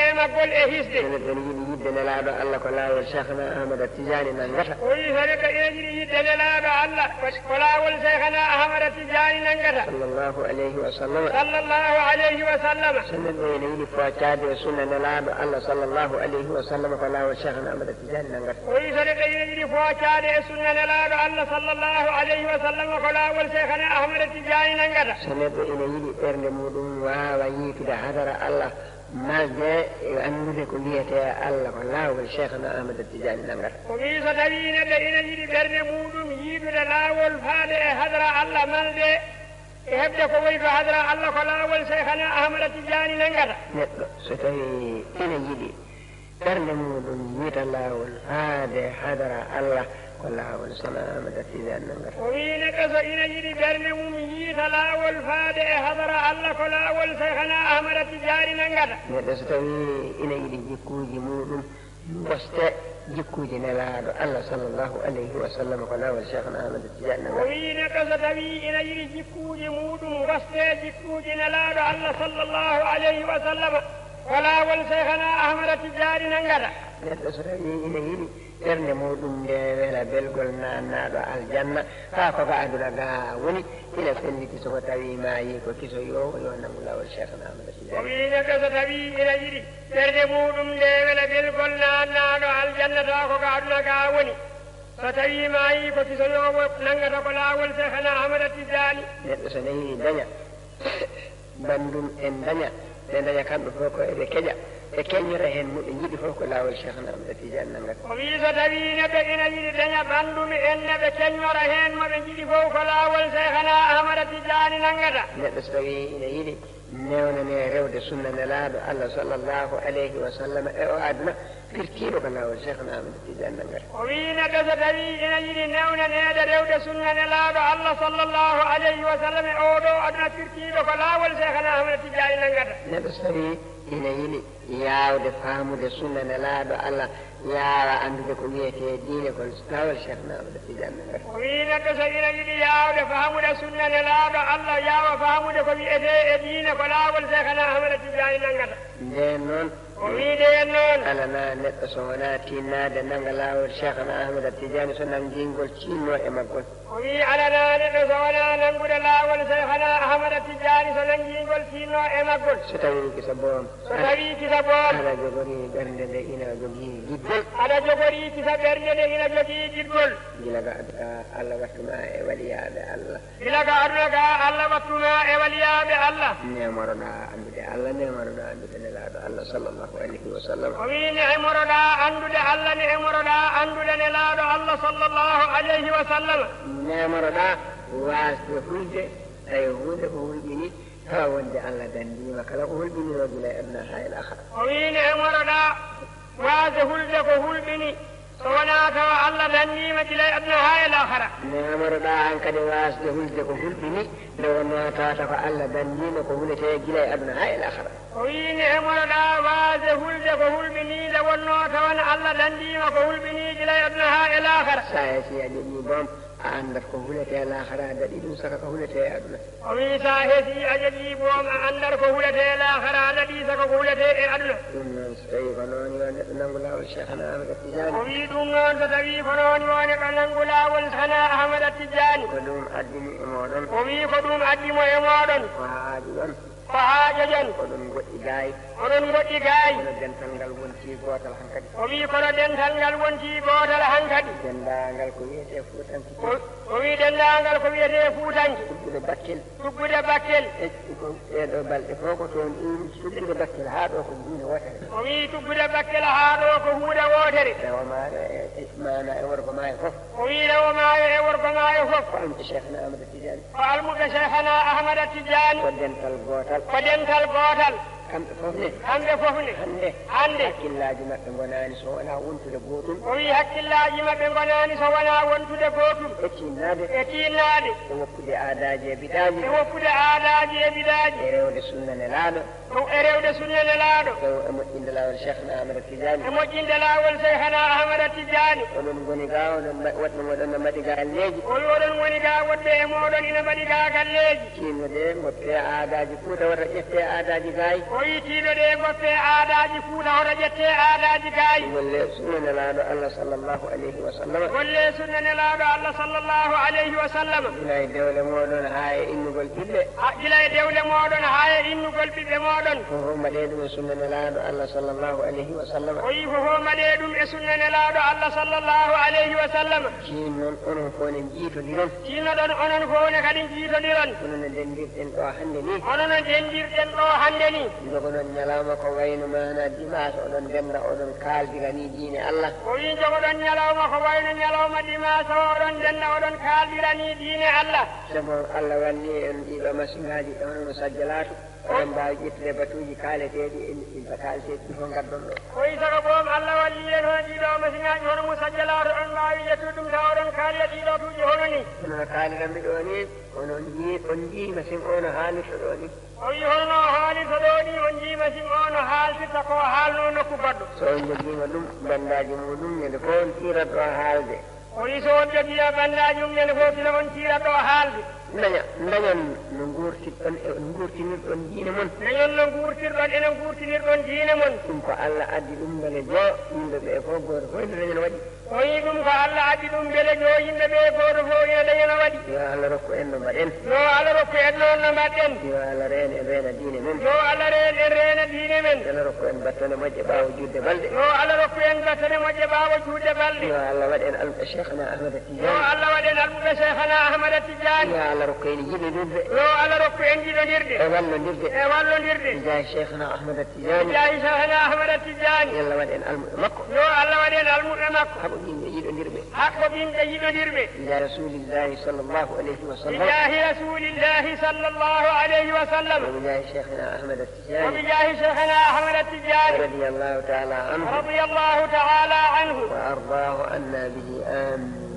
e maggol e hisde ene ɗen yiɗi yidde nelaaɗo Allah ko laawol Cheikhna Ahmad Tidiane nangata o wi honeɗo ene yiɗi yidde nelaaɗo Allah ko laawol Cheikhna Ahmad Tidiane nangata sallallahu alayhi wa sallam so neɗɗo ene yiɗi foccade e sunna nelaaɗo Allah sallallahu alayhi wa sallam ko laawol Cheikhna Ahmad Tidiane nangata o wi so neɗɗo ene yiɗi foccade e sunna nelaaɗo Allah sallallahu alayhi wa sallam ko laawol Cheikhna Ahmad Tidiane nangata so neɗɗo ene yiɗi ɓernde muɗum wawa yiitude hadara Allah malde e andude ko wiyete Allah ko laawol Cheikhna Ahmad Tidiane nangata o wi so tawi neɗɗo ene yiɗi ɓernde muɗum yiitude laawol faade e hadara Allah malde e heɓde ko woni to hadara Allah ko laawol Cheikhna Ahmad Tidiane nangata neɗɗo so tawi ene yiɗi ɓernde muɗum yiita laawol faade hadara Allah ko laawol Cheikhna Ahmad Tidiane nangata o wi neɗɗo so ina yiɗi ɓernde mum yiita laawol faade e hadara Allah ko laawol Cheikhna Ahmad Tidiane nangata neɗɗo so tawi ina yiɗi jikkuuji muɗum goste jikkuuji nelaaɗo Allah sallallahu alayhi wa sallam ko laawol Cheikhna Ahmad Tidiane nangata o wi neɗɗo so tawi ina yiɗi jikkuuji muɗum goste jikkuuji nelaaɗo Allah sallallahu alayhi wa sallam ko laawol Cheikhna Ahmad Tidiane nangata neɗɗo so tawi ina yiɗi ɓernde muɗum nde wela belgol nannaɗo aljanna ha koko aduna ga woni ina felliti soko tawi ma yi ko kiso yo nangu lawol Cheikhna Ahmad Tidiane o wi neɗɗo so tawi ina yiɗi ɓernde muɗum nde wela belgol nannaɗo aljanna ta koko aduna ga woni so tawi ma yi ko kiso yo nangata ko lawol Cheikhna Ahmad Tidiane neɗɗo so neyi daña bandum en daña ɓe daña kamɓe fof ko eɓe keƴa e keññora hen muɓe jiɗi fof ko laawol Cheikhna Ahmad Tidiane nangata o wi so tawi neɓɓe ina yiɗi daña bandum en neɓe keññora hen moɓe jiɗi fof ko laawol Cheikhna Ahmad Tidiane nangata neɗɗo so tawi ina yiɗi newnane rewde sunna nelaaɗo Allah sallallahu alayhi wa sallam e o aduna firtiiɗo ko laawol Cheikhna Ahmad Tidiane nangata o wi neɗɗo so tawi ina yiɗi newnanede rewde sunna nelaaɗo Allah sallallahu alayhi wa sallam e oɗo aduna firtiiɗo ko laawol Cheikhna Ahmad Tidiane nangata neɗɗo so tawi ina yiɗi yaawde faamude sunna nelaaɗo Allah yaawa andude ko wiyete diine ko laawol Cheikhna Ahmad Tidiane nangata o wi neɗɗo so ina yiɗi yaawde faamude sunna nelaaɗo Allah yaawa faamude ko wiyete e diine ko laawol Cheikhna Ahmad Tidiane nangata nden noon o wi nden noon alana neɗɗo so wona tinnaade nanga laawol Cheikhna Ahmad Tidiane so nanngingol cinno e maggol o wi alana neɗɗo so wona nanngude laawol Cheikhna Ahmad Tidiane yaani so nanngingol tinno e maggol so tawi kisa boom aɗa jogori ɓernde nde ina jogii giɗgol aɗa jogori kisa ɓernde nde ina jogii giɗgol gila ga aduka Allah wattuma e waliyaaɓe Allah gila ga aduna ga Allah wattuma e waliyaaɓe Allah nemoroɗa andude Allah nemoroɗa andude nelaaɗo Allah sallllahu alayhi wa sallam o wi nemoroɗa andude Allah nemoroɗa andude nelaaɗo Allah sallllahu alayhi wa sallam nemoroɗa wasde hulde tawi hunde ko hulɓini tawa wonde Allah dandima kala ko hulɓinino gila e aduna ha ila ahara o wi nemoroɗa wasde hulde ko hulɓini so wona tawa Allah dandima gila e aduna ha ila ahara nemoroɗa an kadi wasde hulde ko hulɓini nde wonno tawata ko Allah dandima ko hulete gila e aduna ha ila ahara o wi nemoroɗa wasde hulde ko hulɓini nde wonno tawana Allah dandima ko hulɓini gila e aduna ha ila ahara sa si a joƴi boom a andat ko hulete lahara daɗi ɗum saka ko hulete e aduna o wi sa heesi a joƴi boom a andat ko hulete lahara daɗi saka ko hulete e aduna ɗum noon so tawi ko noon yo neɗɗo nanngu laawol cheikhana ahmada tijani o wi ɗum noon so tawi ko noon yo neɗɗo nanngu laawol hana ahmada tijani ko ɗum addimi e moɗon o wi ko ɗum addimo e moɗon ko haaji ɗon ko haajo jon oɗon goɗɗi gaay oɗon goɗɗi gaay kono dental ngal wonti gootal hankadi o wi kono dental ngal wonti gootal hankadi dendaangal ko wiyete fuutanki o wi dendaangal ko wiyete fuutanki tuggude bakkel tuggude bakkel ko ɗeɗo balɗe fof ko toon ɗum tuggude bakkel haa ɗo ko diine wotere o wi tuggude bakkel haa ɗo ko huuɗe wootere rewamaɗo e mana e worgo maayo fof o wi rewamaayo e worgo maayo fof ko almuɓe cheikhna ahmada tijani ko almuɓe cheikhana ahmada tijani ko dental gootal ko dental gootal kamɓe fof ne hannde hakkillaji maɓɓe gonani so wona wontude gootum o wi hakkillaji maɓɓe gonani so wona wontude gootum e tinnade e woppude aadaji e bidaji e rewde sunna nelaaɗo e moƴƴinde laawol cheikhna ahmada tijani oɗon goni ga woɗɗo moɗon no mbaɗi galleji oɗon woni ga woɗɓe e moɗon ina mbaɗi ga galleji tinnude goppe aadaji fuuta wota ƴette aadaji gayi o wi tiiɗoɗe goppe aadaji fuuta hoto ƴette aadaji gayi golle sunna nelaaɗo Allah sallllahu alayhi wa sallam gila e dewle moɗon ha e innugol ɓiɓɓe moɗon fofo mbaɗe ɗum e sunna nelaaɗo Allah sallllahu alayhi wa sallam o wi fofo mbaɗe ɗum e sunna nelaaɗo Allah sallllahu alayhi wa sallam tin noon onon fof ne jiitodiron tinnoɗon onon fof ne kadi jiitodiron hono no dendirɗen ɗo hannde ni jogoɗon ñalawma ko wayno mana dimanche oɗon ndemra oɗon kaaldira ni diine Allah o wi jogoɗon ñalawma ko wayno ñalawma dimanche oɗon ndenda oɗon kaaldira ni diine Allah sabu Allah wanni en ɗiɗo masiŋaji ɗono sajjalatu oɗon mbawi ƴettude batuji kaaleteɗi e kaaleteɗi fof gaddon ɗo o wi sago boom Allah walli en hono ɗiɗo masiŋaji hono mo sajjalatu on mbawi ƴettude ɗum taw oɗon kaalira ɗiɗo tuuji hono ni hono kaaliranmi ɗo ni on jii masiŋ ono haalirta ɗo ni o wi holno haalirta ɗo ni on jii masiŋ ono haaltirta ko haalno nokku goɗɗo so on jogiima ɗum bandaji muɗum ñande fof on tirat ɗo haalde o wi so on jogiima bandaji mum ñande fof tila on tirat ɗo haalde dañan no guurtinirɗon diine mon dañon no guurtirɗon enen guurtinirɗon diine mon ɗum ko Allah addi ɗum beele jo yimɓe ɓe fof gooto fof ene dañana waɗi o wi ɗum ko Allah addi ɗum beele jo yimɓe ɓe gooto fof ene dañana waɗi yo Allah rokku en no mbaɗen yo Allah rokku en noon no mbaɗɗen yo Allah reen en reena diine men yo Allah reen en reena diine men yo Allah rokku en battane moƴƴe ɓaawo juutde balɗe yo Allah rokku en battane moƴƴe ɓaawo juutde balɗe yo Allah waɗen almuɓe cheikhana ahmada tijani yo Allah waɗen almuɓe cheikhana ahmada tijani yo Allah rokku en yiɗodirde yo Allah rokku en jiɗodirde e wallodirde jahi cheikhana ahmada tijani yo Allah waɗen almuɓe makko haɓo ɓinɓe yiɗodirɓe ila rasulillahi sallllahu alayhi wa sallam وبجاه شيخنا أحمد التجاني رضي الله تعالى عنه وأرضاه عنا به آمين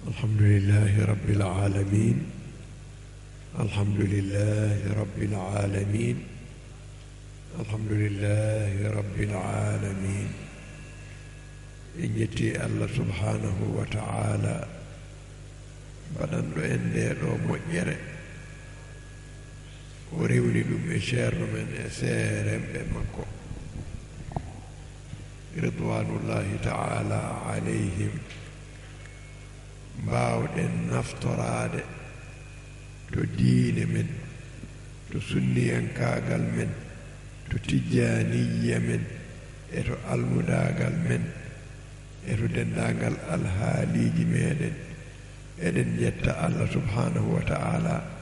الحمد لله رب العالمين الحمد لله رب العالمين الحمد لله رب العالمين إنجتي الله سبحانه وتعالى بدن إن ديرو مجرى o rewni ɗum e ceerno men e seeremɓe makko ridwanullahi taala alayhim mbawɗen naftorade to diine men to sunniyankagal men to tijjaniya men e to almudagal men e to dendagal alhaaliji meɗen eɗen jetta Allah subhanahu wa ta'ala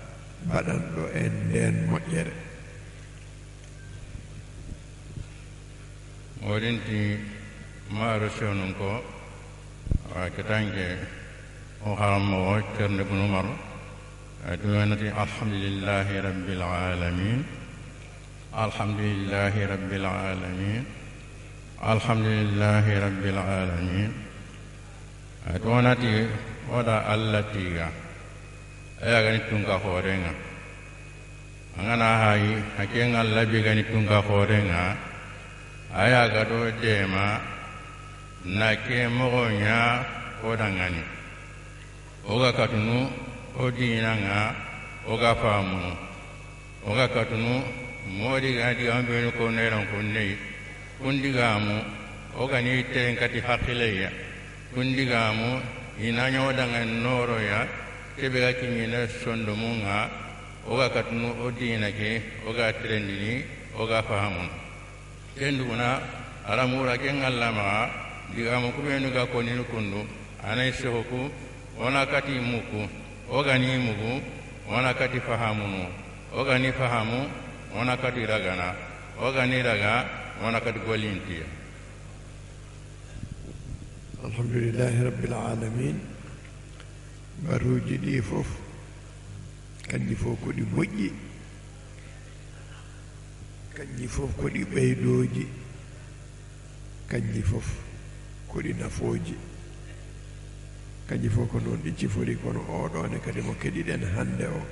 baɗanɗo en nden moƴƴere oɗinti maaro sewnum ko ketanke o harammo o ceerno ibn Umar ɗumenati alhamdulillahi rabbil alamin alhamdulillahi rabbil alamin alhamdulillahi rabbil alamin ɗumenati oɗa Allah tiga ayagani tunka hoorenga angana hayi hakenga labi gani tunka hoorenga ayaga do dema na ke mogonya odangani oga katunu odinanga oga famu oga katunu modi gadi ambenu ko neran ko nei kundigamu oga ni tenkati hakileya kundigamu inanya odangan noro ya kebe ga kinyina sondo munga oga katunu odina ke oga trendini oga fahamu kenduna aramura ke ngallama digamu kubenu ga koninu kundu anai sehoku ona kati muku oga ni muku ona kati fahamunu oga ni fahamu ona kati ragana oga ni raga ona kati golintiya alhamdulillahi rabbil alamin baruji ɗi fof kanji fof ko ɗi moƴƴi kanji fof ko ɗi ɓeydoji kanji fof ko ɗi nafooji kanji fof ko noon ɗi cifori kono oɗone kadi mo keɗiɗen hande o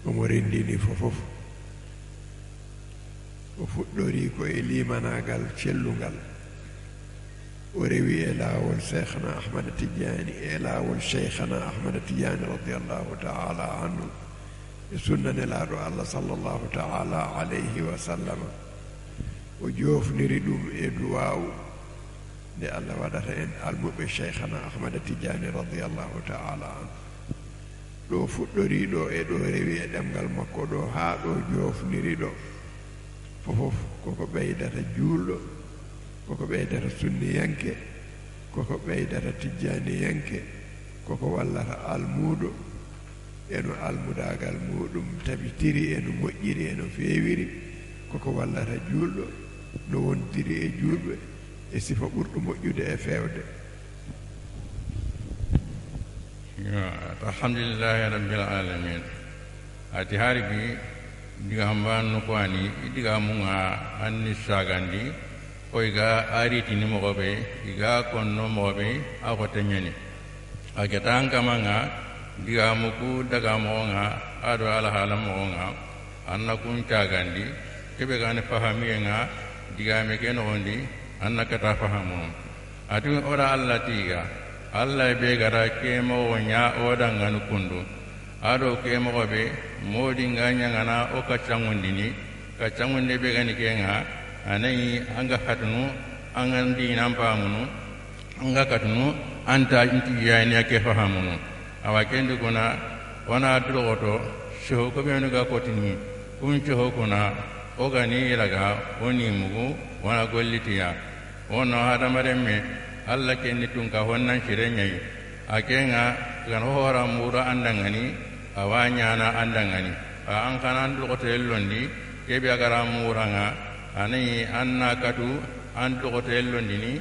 omo rendini fofof o fuɗɗori ko e limanagal cellungal o rewi e laawol cheikhna ahmada tidiani e laawol cheikhna ahmada tidiani radiallahu taala anhu e sunnanelaaɗo allah sallllahu taala alayhi wa sallama o joofniri ɗum e duwawu nde allah waɗata en almuɓe cheikhna ahmada tidiani radiallahu taala anhu ɗo fuɗɗori ɗo e ɗo rewi e ɗemgal makko ɗo haa ɗo joofniri ɗo fofof koko ɓeydata juulɗo koko ɓeydata sunniyanke koko ɓeydata tijjaniyanke koko wallata almuuɗo eno almudagal muɗum tabitiri eno moƴƴiri eno feewiri koko wallata juulɗo no wontiri e juulɓe e sifa ɓurɗo moƴƴude e fewde alhamdulillahi rabbil alamin ati hari bi diga mbanno ko ani diga munga anni sagandi ko iga aritini mogoɓe iga konno mogoɓe a xoteñani a ketan kamanga digamuku daga mogonga aɗo alahala mogonga anna kun cagandi keɓe gane fahamiyenga digame ke nogondi anna kata fahamuno ati oɗa allah tiga allah ɓe gara ke mogo ña oɗanganu kundu aɗo ke mogoɓe modi nga ñagana o kaccagundini kaccagunde ɓe gani kenga anayi anga katunu anga dinan pamunu anga katunu anta intiyani ake fahamunu awa kendi kuna wana durogoto seho ko benu ga kotini kun seho kuna ogani iraga oni mugu wana gollitiya wono hadamaremme alla kendi tunka honnan shirenyai akenga gan hora mura andangani awanya na andangani an kana durogoto ellondi kebe agara muranga ani anna katu an durogoto ellondini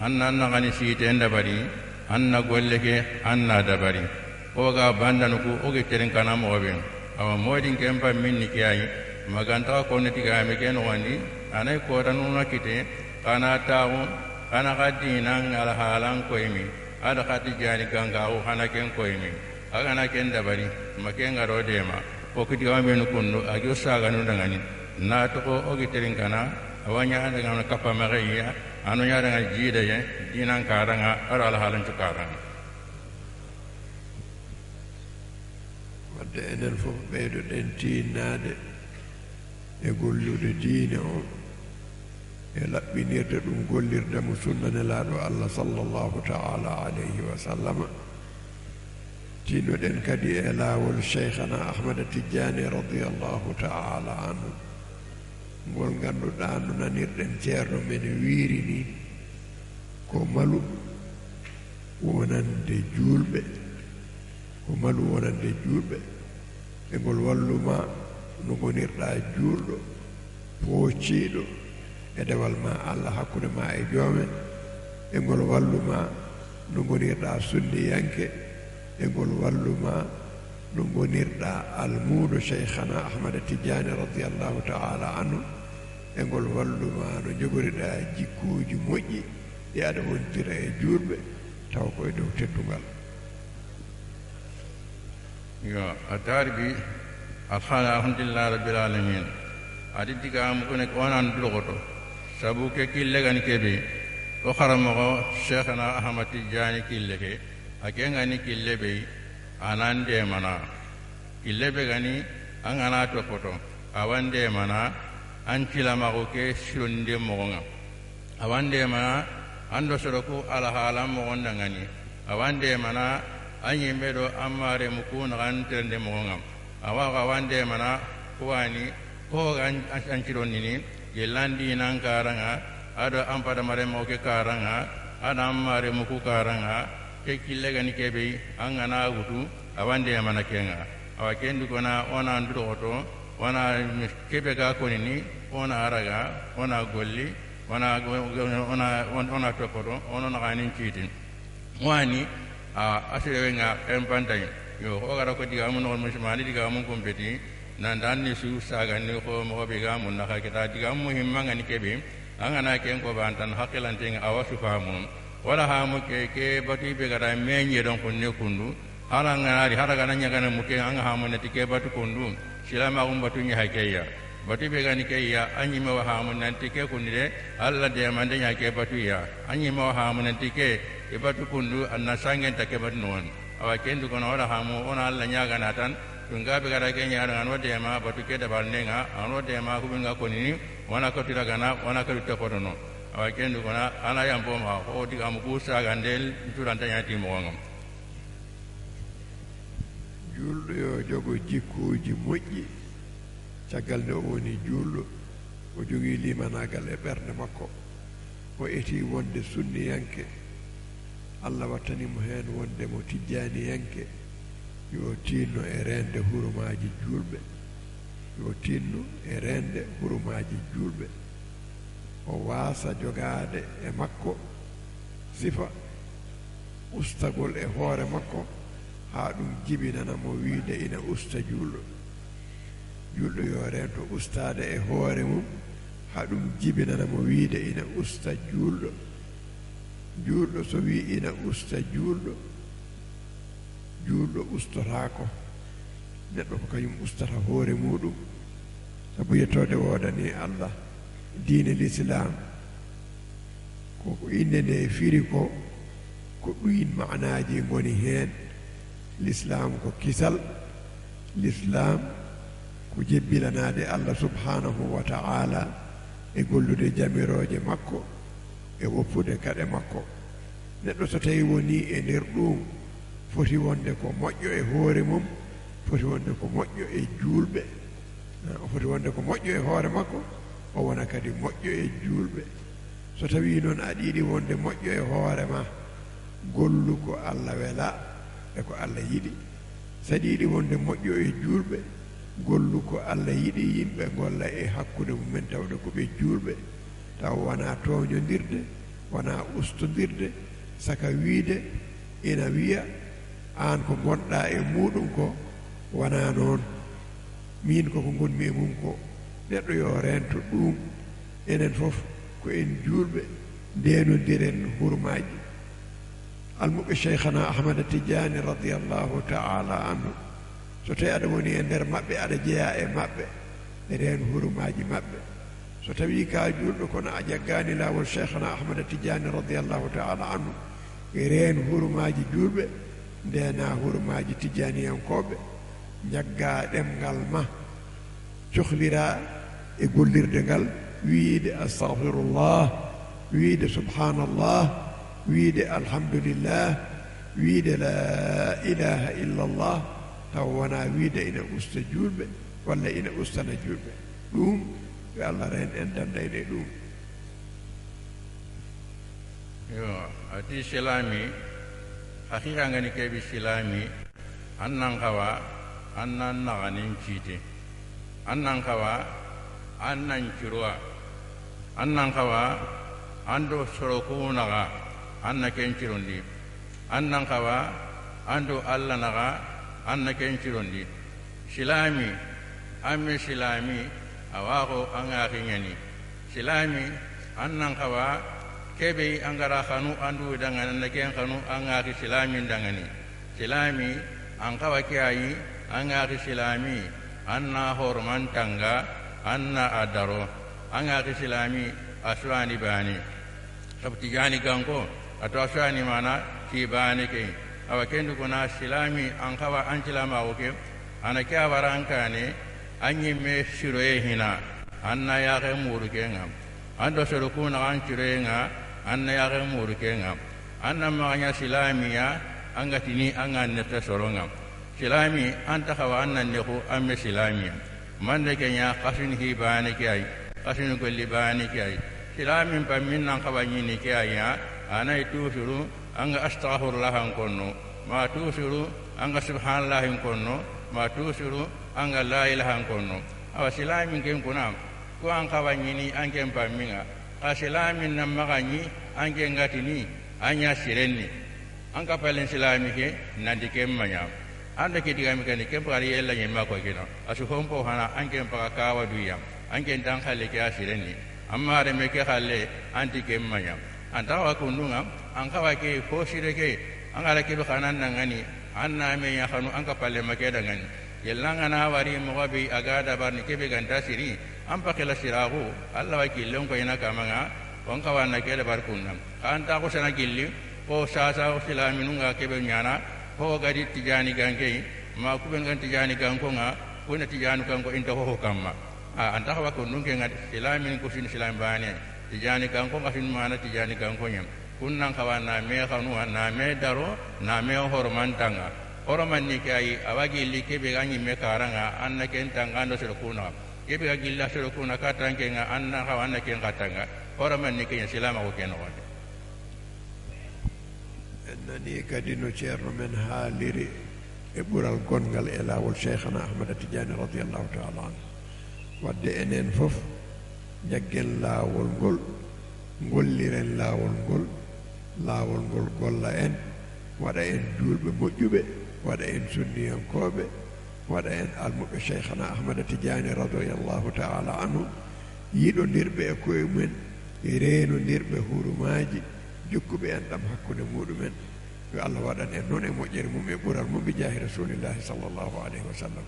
anna nagani siten dabari anna golleke anna dabari oga bandanuku oge teren kana moben awa modin kempa minni kiyai maganta ko neti ga me ken wandi anay ko tanuna kite kana tawo kana gadina ngala halan ko imi ada khati jani ganga o hana ken ko imi aga na ken dabari makenga rodema ko kiti ga me nukundu agyo saga nu dangani na to ko oge teren kana awanya anda ngana kapa magaya anu nya dengan jide ye dinan karanga ara ala halan cukaranga wadde enen fof ɓeydoɗen tinnade e gollude diine o e laɓɓinirde ɗum gollirde mo sunna nelaaɗo Allah sallallahu ta'ala alayhi wa sallama tinnoɗen kadi e laawol cheikhana Ahmada Tidiane radiyallahu ta'ala anhu ngol ngannduɗaa no nanirɗen ceerno men wiiri ni ko malu wonande julɓe ko malu wonande julɓe e ngol walluma no gonirɗaa juulɗo poociiɗo e dewal ma Allah hakkude ma e joome e ngol walluma no gonirɗaa sunniyanke e ngol walluma no gonirɗaa almuuɗo cheikhana Ahmada Tidiane radiyallahu ta'ala anhu e ngol walluma no jogoriɗaa jikkuuji moƴƴi ɗi aɗa wontira e juulɓe taw koye dow teddungal yo a taaribi alhamdulillah rabbil alamin adi digamu kone onan dulogoto sabu ke kille gani kebe o kharamogo cheikhna Ahmad Tidiane kille ke akengani kille be anande mana kille be gani angana to poto awande mana an kilamago ke sironde mogonga awande mana ando soroko ala hala mogonda ngani awande mana anyimbe do amare mukuna gantende mogonga awaga wande mana kuwani ko an cironnini gelandi nan karanga ado ampada mare mo ke karanga ada amare muku karanga ke killegani kebe angana gutu awande mana kenga awakendu kona ona nduroto wana kebe ga konini ona araga ona golli ona topoto ona naganin citin wani asirewenga empantay yo ogara ko diga mun on musmani diga mun kompeti nan dan ni su saga ni ko mo be ga mun naka kita diga mun himanga ni kebe angana ken ko bantan hakilan ting awasu famun wala ha mu ke batu be gara menye don ko ne kundu hala ngari hara ga nanya kana mu ke anga ha mun tike batu kundu silama um batu nya hakeya batu be ga ni ke ya anyi ma ha mun nan tike kunde alla de mande nya ke batu ya anyi ma ha mun tike e batu kundu anna sangen take batu non awa kendu kono wala hamu ona alla nyaga natan tunga be gara kenya ran wode ma batu ke da balnenga anode ma ku binga konini wana ko tiragana wana ko topono awa kendu kono ana yambo ma o diga mu kusa gandel turanta nyati mo ngam julɗo yo jogo jikkuuji moƴƴi caggal nde o woni julɗo o jogii limanagal e ɓernde makko o eti wonde sunniyanke Allah wattanimo heen wonde mo tijjaniyanke yo tinno e rende hurumaji julɓe yo tinno e rende hurumaji julɓe o waasa jogaade e makko sifa ustagol e hoore makko haa ɗum jibinana mo wiide ina usta julɗo julɗo yo rento ustaade e hoore mum haa ɗum jibinana mo wiide ina usta julɗo julɗo so wi ina usta julɗo julɗo ustotaako neɗɗo ko kañum ustata hoore muɗum sabu yettode woodani Allah diine l'islam ko inde nde firi ko ɗuyin ma'naji ngoni heen l'islam ko kisal l'islam ko jebbilanade Allah subhanahu wa ta'ala e gollude jamiroje makko e woppude kade makko neɗɗo so tawi woni e nder ɗum foti wonde ko moƴƴo e hoore mum foti wonde ko moƴƴo e julɓe o foti wonde ko moƴƴo e hoore makko o wona kadi moƴƴo e julɓe so tawi noon aɗa yiɗi wonde moƴƴo e hoore ma gollu ko Allah wela e ko Allah yiɗi saɗa yiɗi wonde moƴƴo e julɓe gollu ko Allah yiɗi yimɓe golla e hakkude mumen tawde ko ɓe julɓe taw wona toñodirde wona ustodirde saka wiide ina wiya an ko gonɗa e muɗum ko wona noon min koko gonmi e mum ko neɗɗo yo rento ɗum enen fof ko en julɓe ndenodiren hurmaji almuɓe cheikhana Ahmada Tidiane radiyallahu ta'ala anhu so tawi aɗa woni e nder maɓɓe aɗa jeeya e maɓɓe e ren hurumaji maɓɓe so tawi ka julɗo kono a jaggani lawol cheikhana Ahmada Tidiane radiyallahu ta'ala anhu e ren hurumaji julɓe ndena hurumaji tijaniyankoɓe ñaggaa ɗemngal ma cohlira e gollirde ngal wiide astahfirullah wiide subhanallah wiide alhamdulillah wiide la ilaha illa allah taw wona wiide ina usta julɓe walla ina ustana julɓe ɗum yo allah ren en dandayde ɗum yo ati silami hakika ngani keɓi silami annan kawa annan naganin ciite annan kawa annan ciruwa annan kawa ando soroku naga anna ken cirondi annan kawa ando alla naga anna ken cirondi silami amme silami awako anga kinyani silami annan kawa kebe angara khanu andu dangan na ken khanu anga ki silami dangani silami an kawa kiai anga ki silami anna horman tanga anna adaro anga ki silami aswani bani sabti jani ganko ato aswani mana ti bani ke awakendu kuna silami an kawa an silama oke ana kya warankane anyi me siroye hina anna ya ke muru kenga ando sorokuna an siroyenga anna ya ke muru kenga anna maganya silamiya anga tini anga neta soronga silami anta kawa anna neko amme silamiya mande kenya kasin hibane kiyai kasin golli bani kiyai silami pammin nan kawa nyini kiyaya ana itufuru anga astaghfirullah konno ma tufuru anga subhanallah konno ma tufuru anga la ilaha konno awa silami ken kunam ko an kawa nyini anke pamminga silami nan magani anke ngatini anya sirenni anka palen silami ke nandi kemmanya anda ke diga mi kan ke pari yella nyema ko kino asu hompo hana anke paka kawa duyam anke dan khale ke asirenni amma re me ke khale anti kemmanya anta wa kununga anka wa ke fosire ke angara ke khanan nangani anna me ya khanu anka pale make dangani yellanga na wari mo gabi agada barni ke be ganta siri ampa kala siragu alla wa killon ko ina kamanga wanka wana ke da barkunam anta ko sana gilli ko sasa silaminunga ke be nyana ko gadi tijani ganke ma ku ben tijani ganko nga ko na tijani ganko inta ho kamma anta wa ko nunke ngad silamin ko sin silam bane tijani ganko ngasin mana tijani ganko nyam kunnan kawana me khanu na me daro na me hormantanga horoman ni kai awagi like be ganyi me karanga anna ken tangando sel kuna ke be gilla sel kuna katanke nga anna kawana ken katanga horoman ni ken silama ko ken wade أنني كدين شير من هالري إبور القنقل إلى والشيخنا أحمد التجاني رضي الله تعالى عنه ودي إنين فف جقل لا والقل قل لرين لا والقل قل لإن ودا إن دول بمجوبة ودا إن سنيا كوبة ودا إن الشيخنا أحمد التجاني رضي الله تعالى عنه يدو نربي كوي من يرينو نربي هورماجي jukku be en dam hakkunde muɗumen yo Allah waɗan en noon e moƴƴere mum e ɓural mum bi jaahi rasulillahi sallllahu alayhi wa sallam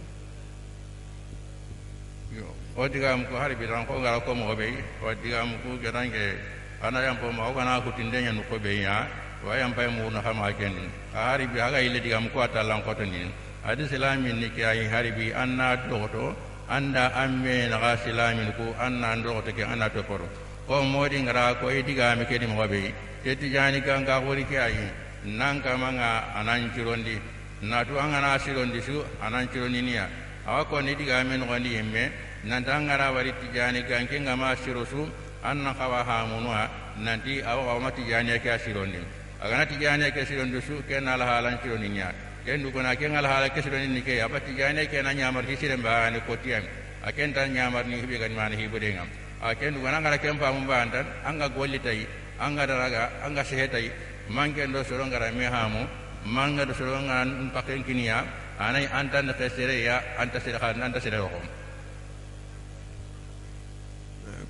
yo o digam ko harbi tan ko ngara komo ɓey o digam ko getange ana yam po ma o kana kutindeña no ko ɓey ya wa yam pay mu no hama ken a harbi aga ile digam ko atallan koto ni adi silamin ni ke ay harbi anna dogoto anda amme na ga silamin ko anna dogoto ke anna to poro ko modi ngara ko e digami ke di mo ɓey teti jani ganga wori ke ayi nanka manga anan cirondi natu angana sirondi su anan cironi niya awa ko ni diga men gondi yemme nanta ngara wari tijani ganke ngama sirosu anna kawa hamunwa nanti awa ma tijani ke sirondi agana tijani ke sirondi su ke na la halan cironi niya ken du kona ke ngal hala ke sirondi ni ke apa tijani ke na nyamar hi sirem baane ko tiyam aken tan nyamar ni hibe gan mani hibe dengam aken du kona ngara kem pamu bandan anga golli tay anga daraga anga sehetai manke ndo soro ngara me hamu manga do soro ngan paken kinia anai antan de sere ya anta sere khan anta sere ko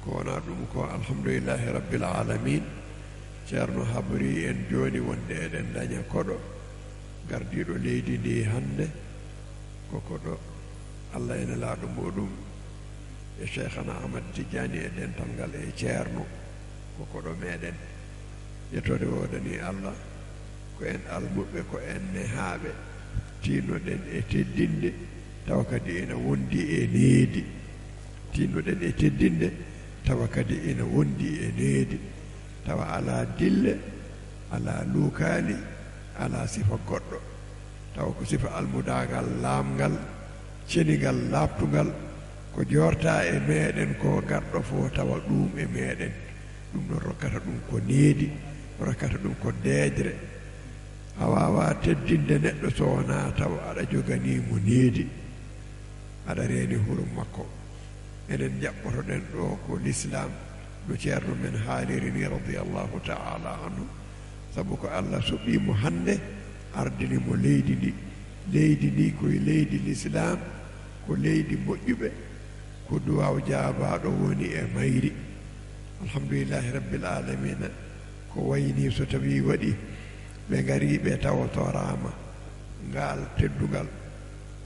kona dum ko alhamdulillahi rabbil alamin ceerno habri en joni wonde eden daña kodo gardido leydi ndi hande ko kodo Allah ene laado modum e cheikhana ahmad tidiani e dental e ceerno ko koɗo meɗen yettode wodani Allah ko en almuɓe ko en nehaaɓe tinnoɗen e teddinde tawa kadi ina wondi e needi tinnoɗen e teddinde tawa kadi ina wondi e needi tawa ala dille ala luukaali ala sifa goɗɗo tawa ko sifa almudagal laamgal cenigal laabtugal ko jorta e meɗen ko garɗo fo tawa ɗum e meɗen ɗum ɗon rokkata ɗum ko needi rokkata ɗum ko deejre a wawa teddinde neɗɗo so wona taw aɗa joganimo needi aɗa reeni hurum makko enen jaɓɓotoɗen ɗo ko l'islam no ceerno men haaliri ni radiallahu taala anhu sabu ko allah suɓimo hande ardinimo leydi ndi koye leydi l'islam ko leydi moƴƴuɓe ko duwaw jaabaɗo woni e mayri alhamdulillahi rabbil alamina ko wayni so tawi waɗi ɓe ngari ɓe tawotorama ngal teddugal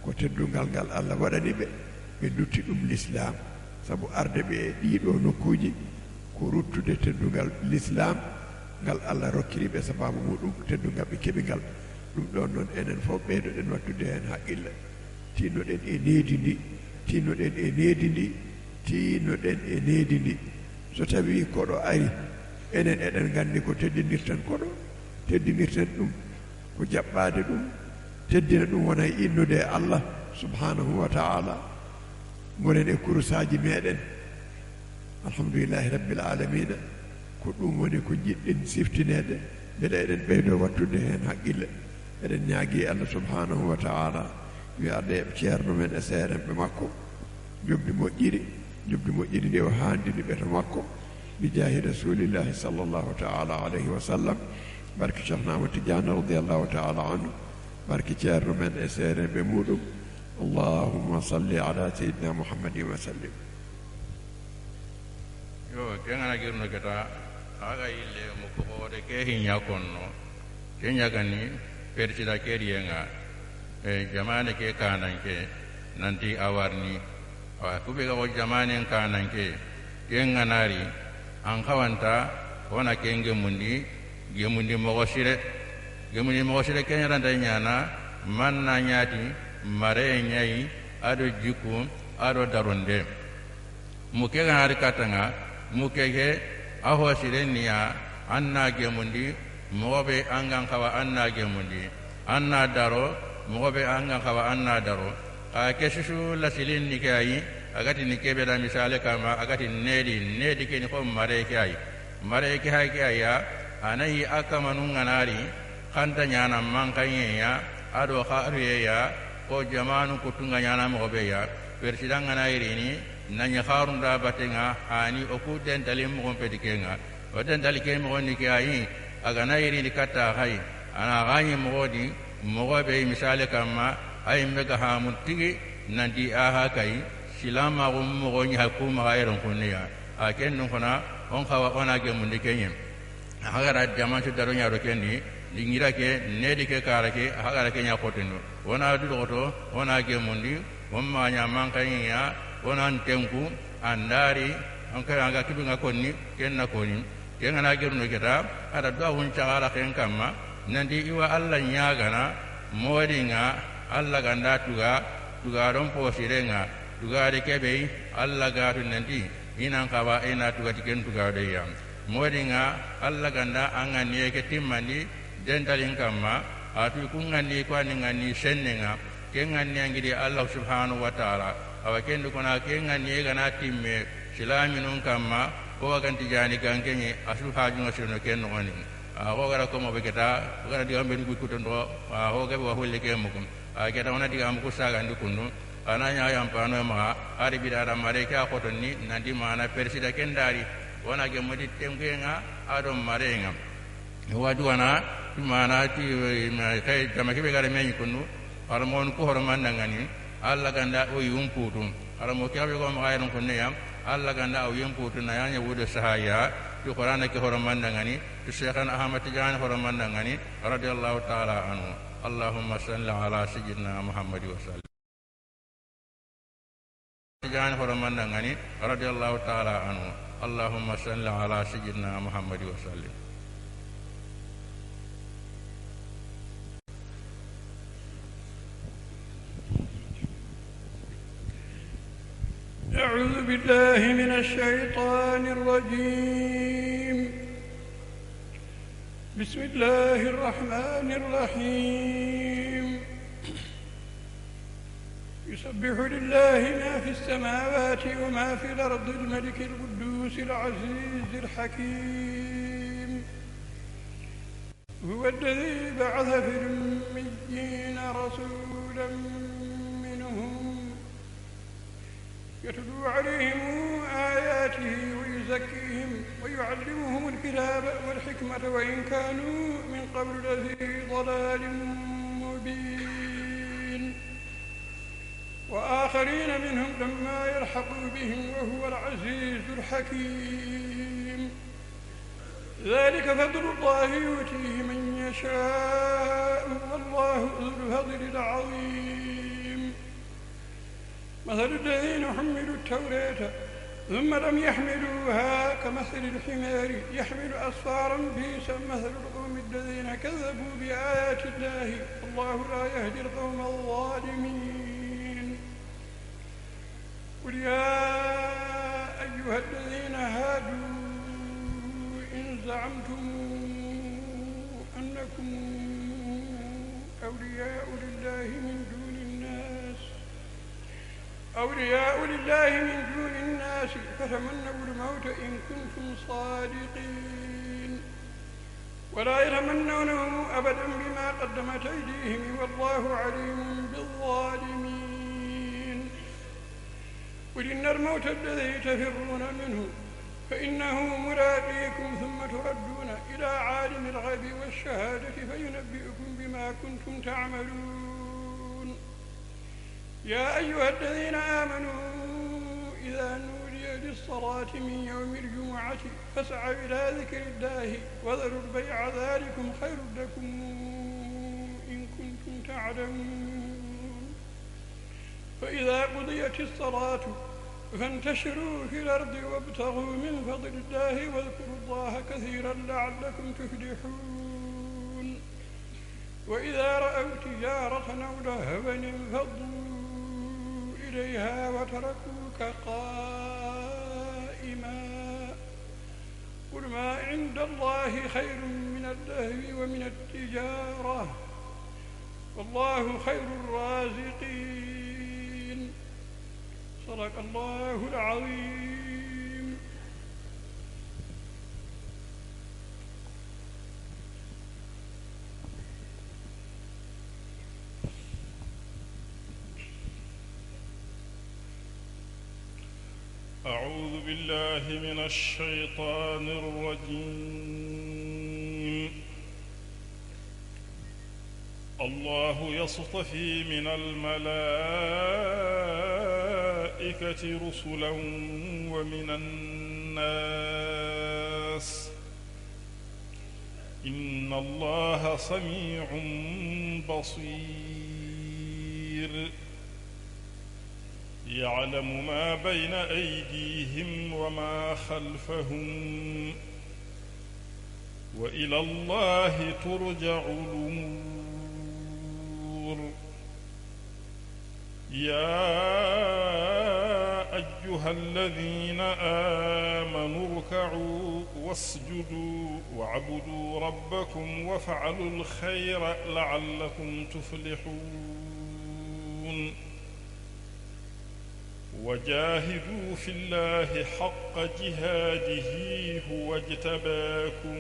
ko teddugal ngal allah waɗani ɓe dutti ɗum l'islam sabu arde ɓe e ɗiɗo nokkuji ko ruttude teddugal l'islam ngal allah rokkiri ɓe sababu muɗum teddugal ɓe keeɓi ngal ɗum ɗon noon enen fof ɓeydoɗen wattude hen haqqille tinnoɗen e needi ndi tinnoɗen e needi ndi tinnoɗen e needi ndi so tawi koɗo ari enen eɗen gandi ko teddinirten koɗo teddinirten ɗum ko jaɓɓade ɗum teddina ɗum wona e innude allah subhanahu wa taala gonen e kurusaji meɗen alhamdulillahi rabbil alamina ko ɗum woni ko jiɗɗen siftinede beɗa eɗen ɓeydo wattude hen haqqille eɗen ñaagui allah subhanahu wa taala yo arde eɓe ceerno men e seerenɓe makko jobdi moƴƴiri nde o handini ɓe to makko bi jahi rasulillahi sallllahu taala alayhi wa sallam barke Cheikhna Ahmad Tidiane radiallahu taala anhu barke ceerno men e seerenɓe muɗum allahumma salli ala seydina muhammadin wa sallim yo kengana girno keta aga yille mo ko hoore ke hinya konno ke nyagani persida keriyenga e jamane ke kananke nanti awarni wa kube ga jamane kananke kenganari an kawanta wona kenge mundi gemundi mo sire kenyara ndanyana manna nyati mare nyai ado jiku ado daronde muke ga har katanga muke ge aho sire niya anna gemundi mobe angan kawa anna gemundi anna daro mobe angan kawa anna daro a keshu la silin ni kai agati ni kebe da misale kama agati nedi ke ni ko mare kai ya anayi akamanun ganari kanta nyana mankanye ya ado kharuye ya ko jamanu kutunga nyana mobe ya persidanga na irini nanya kharunda batenga ani oku dentalim mo pedikenga o dentalike mo ni kai aga na irini kata hay ana ganye mogodi mogobe misale kama ay mega hamutigi nandi aha kai silama go mogo nya hakuma gairon kunniya aken non kona on kawa ona ge mundi kenyem hagara jaman to daro nya ro kenni dingira ke nedi ke karake hagara ke nya kotino wona du goto wona ge mundi wamma nya mankanya wona tenku andari on ka anga kibinga konni kenna konni kengana gerno keta ada do won chagala ken kamma nandi iwa alla nyagana modinga alla ganda tuga don posirenga tuga de kebe alla gatu nandi inan kawa ina tuga tiken tuga de yam modinga alla ganda anga nieke timmani dentalin kamma atu kungani kwani ngani sennenga kengani angidi allah subhanahu wa taala awakendu kona kengani gana timme silaminun kamma ko waganti jani gankenye asu hajunga sino kenno ngani ko gara ko mo beketa gara diga mbe ngu kutondo ho ga wa holle ke mo kum keta ona diga am ko saga ndukunu ananya yam pano ma ari bidara mare ka ko tonni nandi mana persida kendari wona ge modi temgenga ado marenga waduana mana ti kay jama ke be gara men kunu armon ko hormanda ngani alla ganda o yumputum armo ke be ko ma ayron kunne yam alla ganda o yumputum na yanya wudo sahaya في قرآن كهرمان دعاني الشيخنا أحمد تجاني هرمان دعاني رضي الله تعالى عنه اللهم صل على سيدنا محمد وسلم تجاني هرمان دعاني رضي الله تعالى عنه اللهم صل على سيدنا محمد وسلم بالله من الشيطان الرجيم. بسم الله الرحمن الرحيم. يسبح لله ما في السماوات وما في الأرض الملك القدوس العزيز الحكيم. هو الذي بعث في الأميين رسولا منهم يتلو عليهم آياته ويزكيهم ويعلمهم الكتاب والحكمة وإن كانوا من قبل لفي ضلال مبين، وآخرين منهم لما يلحقوا بهم وهو العزيز الحكيم. ذلك فضل الله يؤتيه من يشاء والله ذو الفضل العظيم. مثل الذين حملوا التوراة ثم لم يحملوها كمثل الحمار يحمل أسفارا بئس مثل القوم الذين كذبوا بآيات الله والله لا يهدي القوم الظالمين. قل يا أيها الذين هادوا إن زعمتم أنكم أولياء لله من دون الناس فتمنوا الموت إن كنتم صادقين ولا يتمنونه أبدا بما قدمت أيديهم والله عليم بالظالمين. قل إن الموت الذي تفرون منه فإنه ملاقيكم ثم تردون إلى عالم الغيب والشهادة فينبئكم بما كنتم تعملون. يا أيها الذين آمنوا إذا نودي للصلاة من يوم الجمعة فاسعوا إلى ذكر الله وذروا البيع ذلكم خير لكم إن كنتم تعلمون. فإذا قضيت الصلاة فانتشروا في الأرض وابتغوا من فضل الله واذكروا الله كثيرا لعلكم تفلحون. وإذا رأوا تجارة أو لهوا انفضوا إليها وتركوك قائما. قل ما عند الله خير من اللهو ومن التجارة والله خير الرازقين. صدق الله العظيم. أعوذ بالله من الشيطان الرجيم. الله يصطفي من الملائكة رسلا ومن الناس إن الله سميع بصير. يعلم ما بين أيديهم وما خلفهم وإلى الله ترجع الأمور. يا أيها الذين آمنوا اركعوا واسجدوا واعبدوا ربكم وافعلوا الخير لعلكم تفلحون. وجاهدوا في الله حق جهاده هو اجتباكم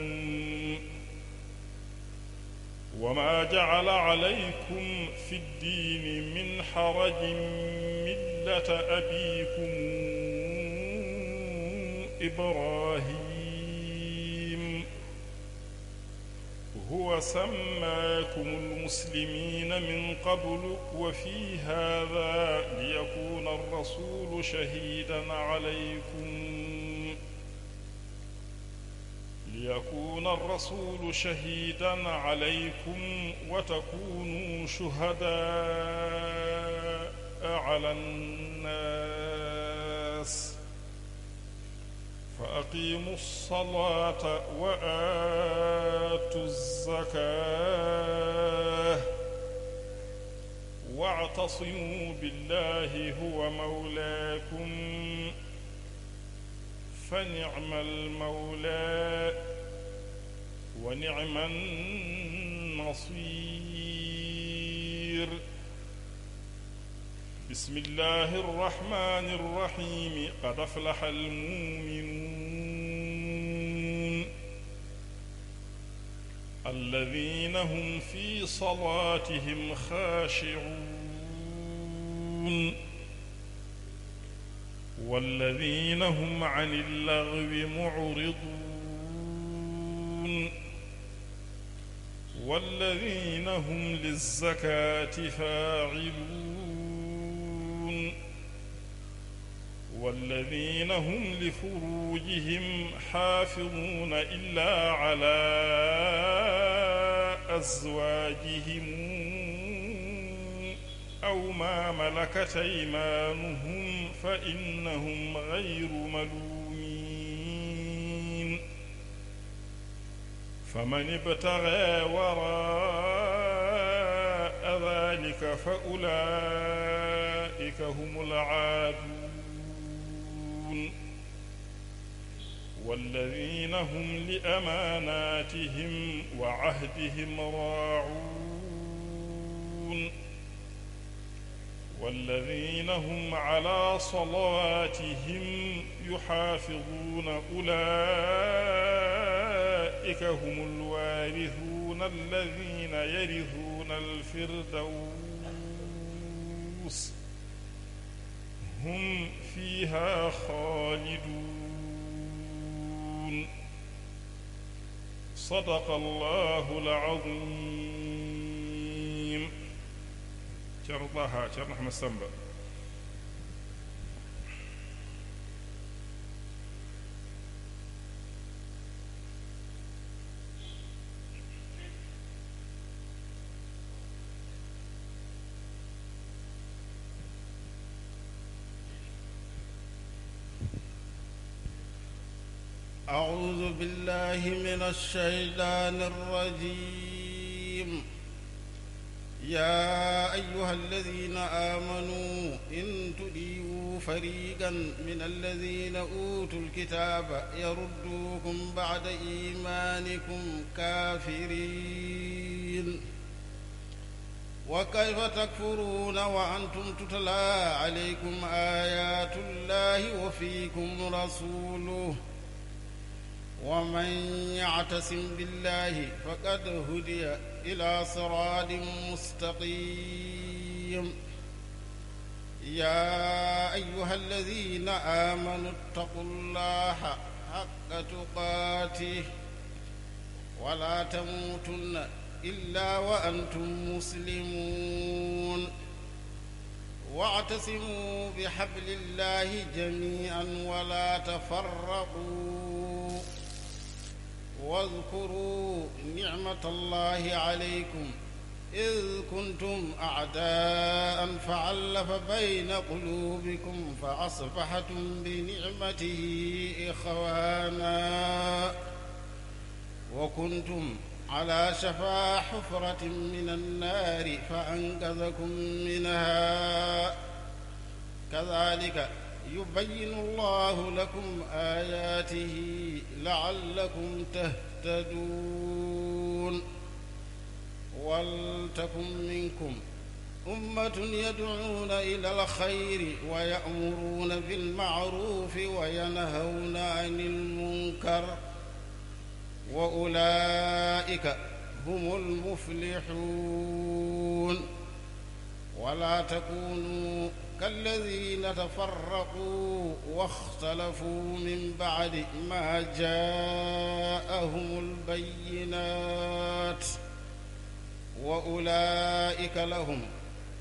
وما جعل عليكم في الدين من حرج ملة أبيكم إبراهيم هو سماكم المسلمين من قبل وفي هذا ليكون الرسول شهيدا عليكم وتكونوا شهداء على الناس. فأقيموا الصلاة وآتوا الزكاة واعتصموا بالله هو مولاكم فنعم المولى ونعم النصير. بسم الله الرحمن الرحيم. قد أفلح المؤمنون الذين هم في صلاتهم خاشعون والذين هم عن اللغو معرضون والذين هم للزكاة فاعلون والذين هم لفروجهم حافظون إلا على أزواجهم أو ما ملكت أيمانهم فإنهم غير ملومين. فمن ابتغى وراء ذلك فأولئك هم العادون والذين هم لأماناتهم وعهدهم راعون والذين هم على صلواتهم يحافظون أولئك هم الوارثون الذين يرثون الفردوس هم فيها خالدون. صدق الله العظيم. شرطها شرط أحمد سنبا. أعوذ بالله من الشيطان الرجيم. يا أيها الذين آمنوا إن تطيعوا فريقا من الذين أوتوا الكتاب يردوكم بعد إيمانكم كافرين وكيف تكفرون وأنتم تتلى عليكم آيات الله وفيكم رسوله ومن يعتصم بالله فقد هدي إلى صراط مستقيم. يا أيها الذين آمنوا اتقوا الله حق تقاته ولا تموتن إلا وأنتم مسلمون واعتصموا بحبل الله جميعا ولا تفرقوا واذكروا نعمة الله عليكم إذ كنتم أعداء فألف بين قلوبكم فأصبحتم بنعمته إخوانا وكنتم على شفا حفرة من النار فأنقذكم منها كذلك يبين الله لكم آياته لعلكم تهتدون. ولتكن منكم أمة يدعون إلى الخير ويأمرون بالمعروف وينهون عن المنكر وأولئك هم المفلحون. ولا تكونوا كالذين تفرقوا واختلفوا من بعد ما جاءهم البينات وأولئك لهم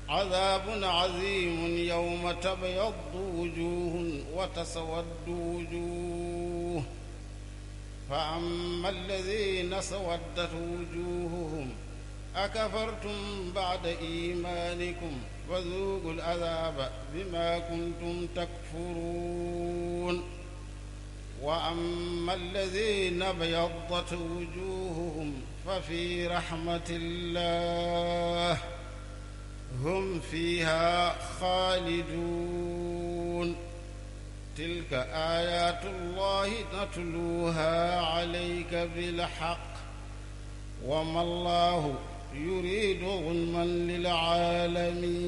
عذاب عظيم يوم تبيض وجوه وتسود وجوه فأما الذين سودت وجوههم أكفرتم بعد إيمانكم فذوقوا العذاب بما كنتم تكفرون. وأما الذين ابيضت وجوههم ففي رحمة الله هم فيها خالدون. تلك آيات الله نتلوها عليك بالحق وما الله يريد ظلما للعالمين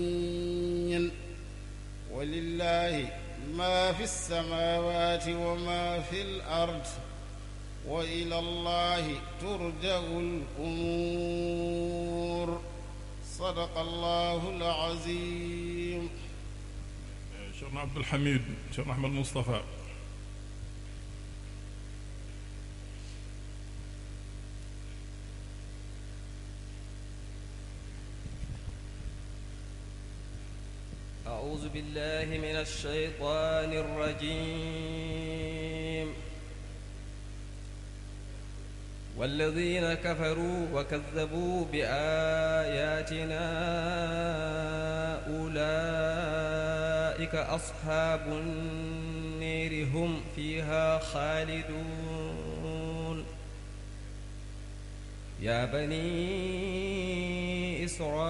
ولله ما في السماوات وما في الأرض وإلى الله ترجع الأمور صدق الله العظيم. شيخنا عبد الحميد، شيخنا أحمد مصطفى. أعوذ بالله من الشيطان الرجيم. والذين كفروا وكذبوا بآياتنا أولئك أصحاب النير هم فيها خالدون. يا بني إسرائيل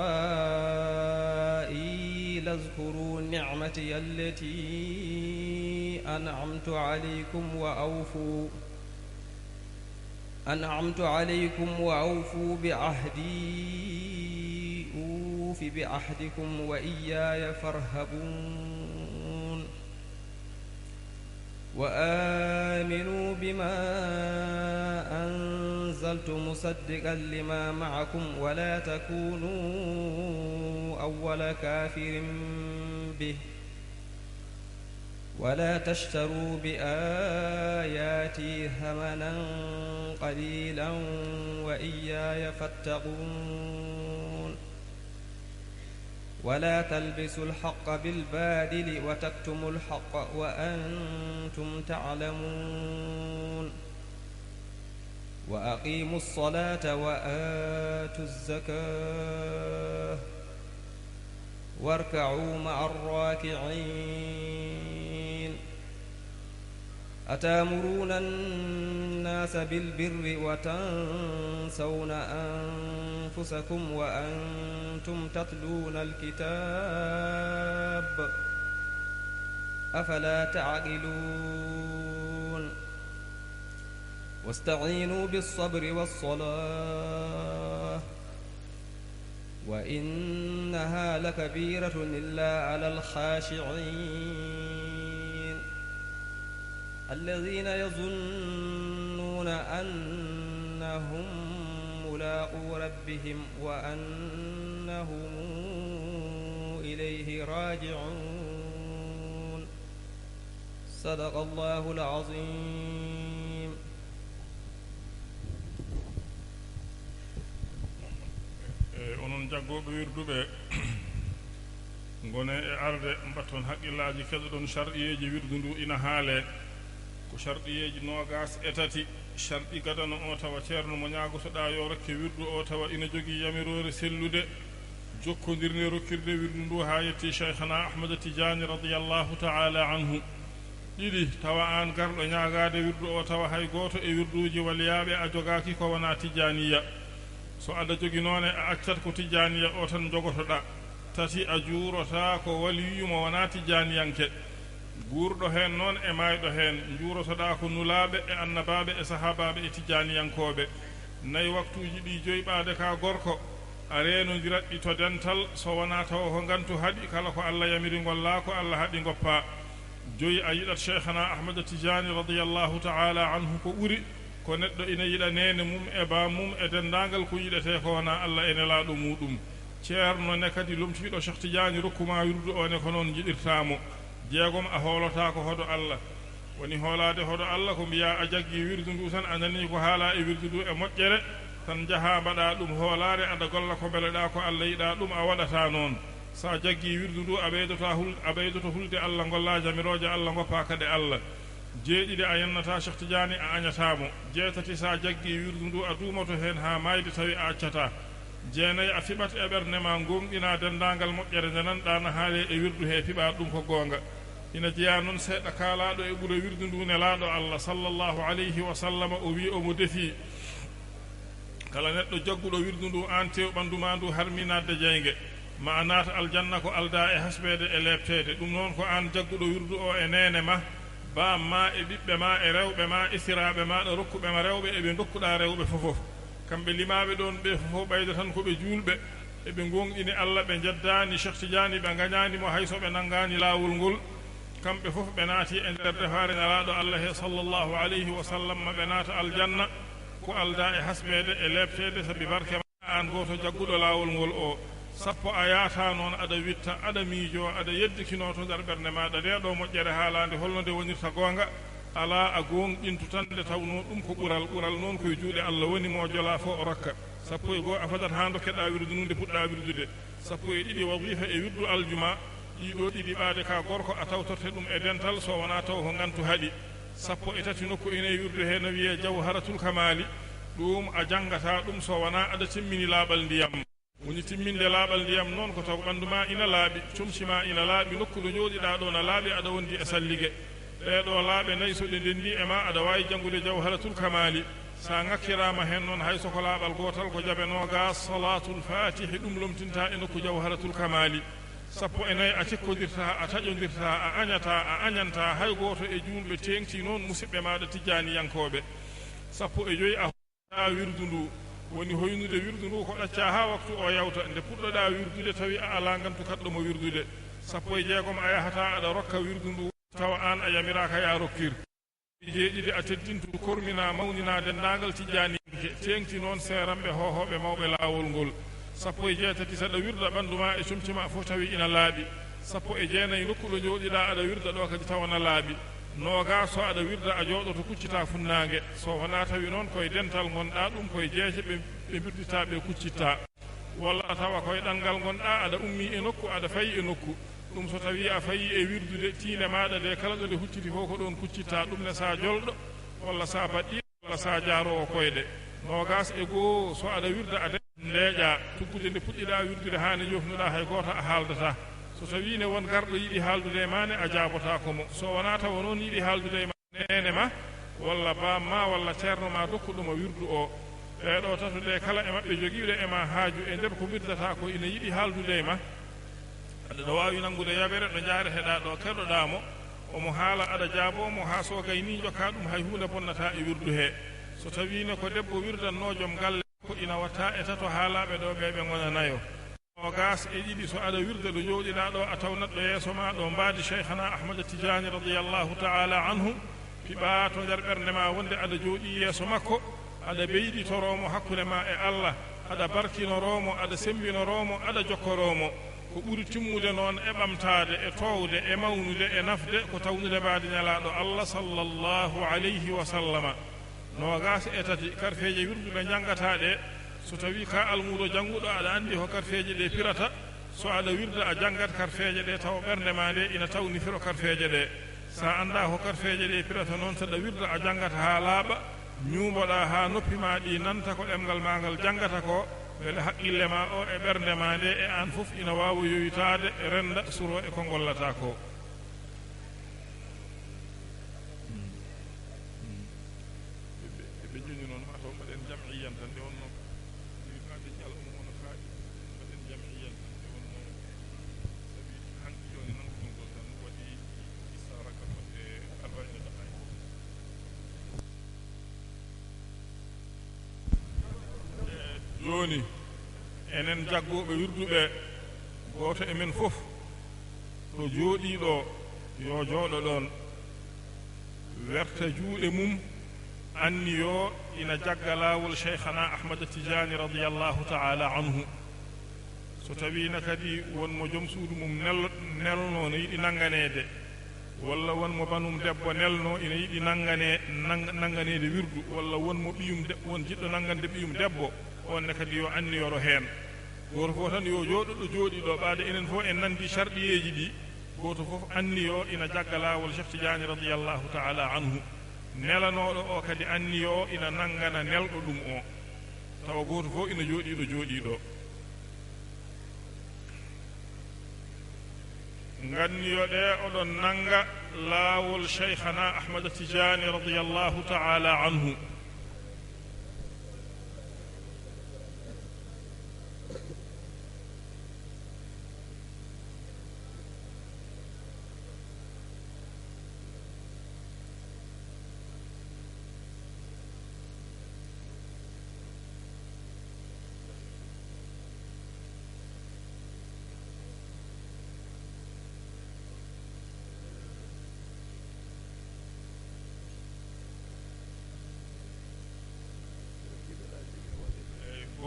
اذكروا نعمتي التي أنعمت عليكم وأوفوا بعهدي أوف بعهدكم وإياي فارهبون. وآمنوا بما أنزلت مصدقا لما معكم ولا تكونوا أول كافر به ولا تشتروا بآياتي ثمنا قليلا وإياي فاتقون. ولا تلبسوا الحق بالباطل وتكتموا الحق وأنتم تعلمون. وأقيموا الصلاة وآتوا الزكاة واركعوا مع الراكعين. أتأمرون الناس بالبر وتنسون أنفسكم وأنتم تتلون الكتاب أفلا تعقلون. واستعينوا بالصبر والصلاة وإنها لكبيرة إلا على الخاشعين الذين يظنون أنهم ملاقو ربهم وأنهم إليه راجعون. صدق الله العظيم. onon jaggoɓe wirduɓe gone e arde mbatton haqqillaji keɗoɗon sharɗiyeji wirdu ndu ina haale ko sharɗiyeji nogas e tati. sharɗi gadano o tawa ceerno mo ñagotoɗa yo rokke wirdu o tawa ina jogui yamirore sellude jokkodirne rokkirde wirdu ndu ha yetti cheikhana ahmada tidiani radiallahu taala anhu. ɗiɗi tawa an garɗo ñagade wirdu o tawa hay goto e wirduji waliyaɓe a jogaki ko wona tijaniya. so aɗa jogi noone a accat ko tijaniya o tan jogotoɗa. tati a juurota ko waliyumo wona tijaniyanke. guurɗo heen noon e mayɗo heen juurotoɗa ko nulaaɓe e annabaɓe e sahabaɓe e tijaniyankoɓe. nayi waktuji ɗi joyɓade ka gorko a renodirat ɗi to dental so wona taw ko gantu haɗi kala ko allah yamiri golla ko allah haɗi goppa. joyi a yiɗat cheikhana ahmada tijani radiallahu taala anhu ko ɓuri ko neɗɗo ina yiɗa nene mum e ba mum e dendagal ko yiɗete ko wona allah e nelaɗo muɗum. ceerno ne kadi lomtiɗo cheikh tidiani rokkuma wirdu o ne ko noon jiɗirtamo. jeegom a hoolota ko hoɗo allah woni hoolade hoɗo allah ko mbiya a jaggi wirdu ndu tan a nani ko haala e wirdu ndu e moƴƴere tan jaha mbaɗa ɗum hoolare aɗa golla ko beleɗa ko allah yiɗa ɗum a waɗata noon. sa jaggi wirdu ndu a ɓeydoto hulde allah golla jamiroje allah goppa kadi allah. jeeɗiɗi a yennata cheikh tidiani a añatamo. jeetati sa jaggi wirdu ndu a duumoto heen ha mayde tawi a accata. jeenayi a fiɓat e ɓernde ma gonɗina dendagal moƴƴere nde nanɗa haale e wirdu he fiɓa ɗum ko goonga. ina jeeya noon seeɗa kaalaɗo e ɓuura wirdu ndu nelaɗo allah sallllahu alayhi wa sallam o wi omo defi kala neɗɗo jagguɗo wirdu ndu an tew ɓandu ma ndu harminadde jeyge ma a naata aljanna ko alda e hasbede e lebtede. ɗum noon ko an jagguɗo wirdu o e nene ma bamma e ɓiɓɓe ma e rewɓe ma isiraɓe maɗa rokkuɓe ma rewɓe eɓe dokkuɗa rewɓe fofof kamɓe limaɓe ɗon ɓe fofof ɓayda tan koɓe julɓe eɓe gonɗini Allah ɓe jaddani Cheikh Tidiane ɓe gañanimo hayso ɓe nangani lawol ngol kamɓe fof ɓe naati e nder defare nelaɗo Allah he sallllahu alayhi wa sallam ɓe naata aljanna ko alda e hasɓede e lebtede sabi barke ma an goto jagguɗo lawol ngol o sappo a yaata noon aɗa witta aɗa miijo aɗa yeddikino to nder ɓernde maɗa nde ɗo moƴƴere haalande holno nde wonirta gonga ala a gonɗintu tan nde tawno ɗum ko ɓural noon koye juuɗe Allah woni mo jola fo o rokka sappo e goo a fadat ha dokkeɗa wirdu nunde puɗɗa wirdude sappo e ɗiɗi wadifa e wirdu aljuma ɗiɗo ɗiɗi ɓaade ka gorko a tawtorte ɗum e dental so wona taw ko gantu haaɗi sappo e tati nokku ene wirdu he no wiye jawharatul kamali ɗum a jangata ɗum so wona aɗa timmini laaɓal ndiyam woni timminde laaɓal ndiyam noon ko taw ɓandu ma ina laaɓi comci ma ina laaɓi nokku ɗo jooɗiɗa ɗo no laaɓi aɗa wondi e sallige ɗeɗo laaɓe nayi so ɗe ndendi e ma aɗa wawi janngude jawharatul kamali sa ŋakkirama hen noon hay soko laaɓal gotal ko jabenoga salatul fatihi ɗum lomtinta e nokku jawharatul kamali sappo e nayyi a cikkodirta a taƴodirta a añata a añanta hay goto e julɓe tengti noon musidɓe maɗa tijjaniyankoɓe sappo e joyi a hoɗa wirdu ndu woni hoynude wirdu ndu ko ɗacca ha waktu o yawta nde puɗɗoɗa wirdude tawi a ala gantu kaɗɗomo wirdude sappo e jeegom a yahata aɗa rokka wirdu ndu tawa an a yamiraka ya rokkir jeeɗiɗi a teddintu kormina mawnina dendagal tijjaniyanke tengti noon seeranɓe hohoɓe mawɓe lawol ngol sappo e jeetati saɗa wirda ɓanduma e comcima fof tawi ina laaɓi sappo e jeenayyi nokkuɗo jooɗiɗa aɗa wirda ɗo kadi tawana laaɓi noga so aɗa wirda a jooɗoto kuccita funnague so wona tawi noon koye dental gonɗa ɗum koye jeece ɓe birdita ɓe kuccitta walla tawa koye ɗanngal gonɗa aɗa ummi e nokku aɗa fayi e nokku ɗum so tawi a fayi e wirdude tiinde maɗa de kala ɗo nde hucciti fof ko ɗon kuccitta ɗum ne sa jolɗo walla sa baɗɗi walla sa jaarowo koyɗe nogas e goo so aɗa wirda a ndeeƴa tuggude nde puɗɗiɗa wirdude ha ne jofnuɗa hay goto a haaldata so tawi ne won garɗo yiɗi haaldude e ma ne a jaabota komo so wona tawa noon yiɗi haaldude e ma nene ma walla bamma walla ceerno ma dokkuɗomo wirdu o ɓeɗo tato ɗe kala e maɓɓe jogiiɓe e ma haaju e nder ko wirdata ko ina yiɗi haaldude e ma aɗa ɗo wawi nangude yaɓere ɗo jaareteɗa ɗo keɗoɗamo omo haala aɗa jaabomo ha so gayni jokka ɗum hay hunde bonnata e wirdu he so tawine ko debbo wirdanno joom galle ko ina watta e tato haalaɓe ɗo ɓe gonanayo nogas e ɗiɗi so aɗa wirda ɗo jooɗiɗa ɗo a tawnat ɗo yeeso ma ɗo mbaadi cheikhana ahmada tidiani radiallahu taala anhu piɓa to nder ɓernde ma wonde aɗa jooɗi yeeso makko aɗa ɓeyɗitoromo hakkude ma e Allah aɗa barkinoromo aɗa sembinoromo aɗa jokkoromo ko ɓuri timmude noon e ɓamtade e towde e mawnude e nafde ko tawnude mbaadi nelaɗo Allah sallllahu alayhi wa sallama nogas e tati karfeje wirduɓe jangataɗe so tawi ka almudo janguɗo aɗa andi ko karfeje ɗe pirata so aɗa wirda a jangat karfeje ɗe taw ɓernde ma nde ina tawni firo karfeje ɗe sa anda ko karfeje ɗe pirata noon saɗa wirda a jangata ha laaɓa ñuumoɗa ha noppi ma ɗi nanta ko ɗemgal ma ngal jangata ko beele haqqille ma o e ɓernde ma nde e an fof ina wawa yoyitade renda suro e ko gollata ko joni enen jaggoɓe wirduɓe goto e men fof to jooɗiɗo yo jooɗo ɗon werta juuɗe mum anniyo ina jagga laawol cheikhana ahmada tidiani radiallahu taala anhu so tawino kadi wonmo joom suudu mum nelno no yiɗi nanganede walla wonmo banum debbo nelno ina yiɗi nanganede wirdu walla wonmo ɓiyum won jiɗɗo nangande ɓiyum debbo onne kadi yo anniyoro heen goto fof tan yo jooɗo ɗo jooɗiɗo ɓaade enen fof en nandi sarɗiyeji ɗi goto fof anniyo ina jagga laawol Cheikh Tidiane radiallahu taala anhu nelanoɗo o kadi anniyo ina nangana nelɗo ɗum o tawa goto fof ina jooɗiɗo jooɗiɗo ganniyo ɗe oɗon nanga laawol cheikhana ahmada tidiani radiallahu taala anhu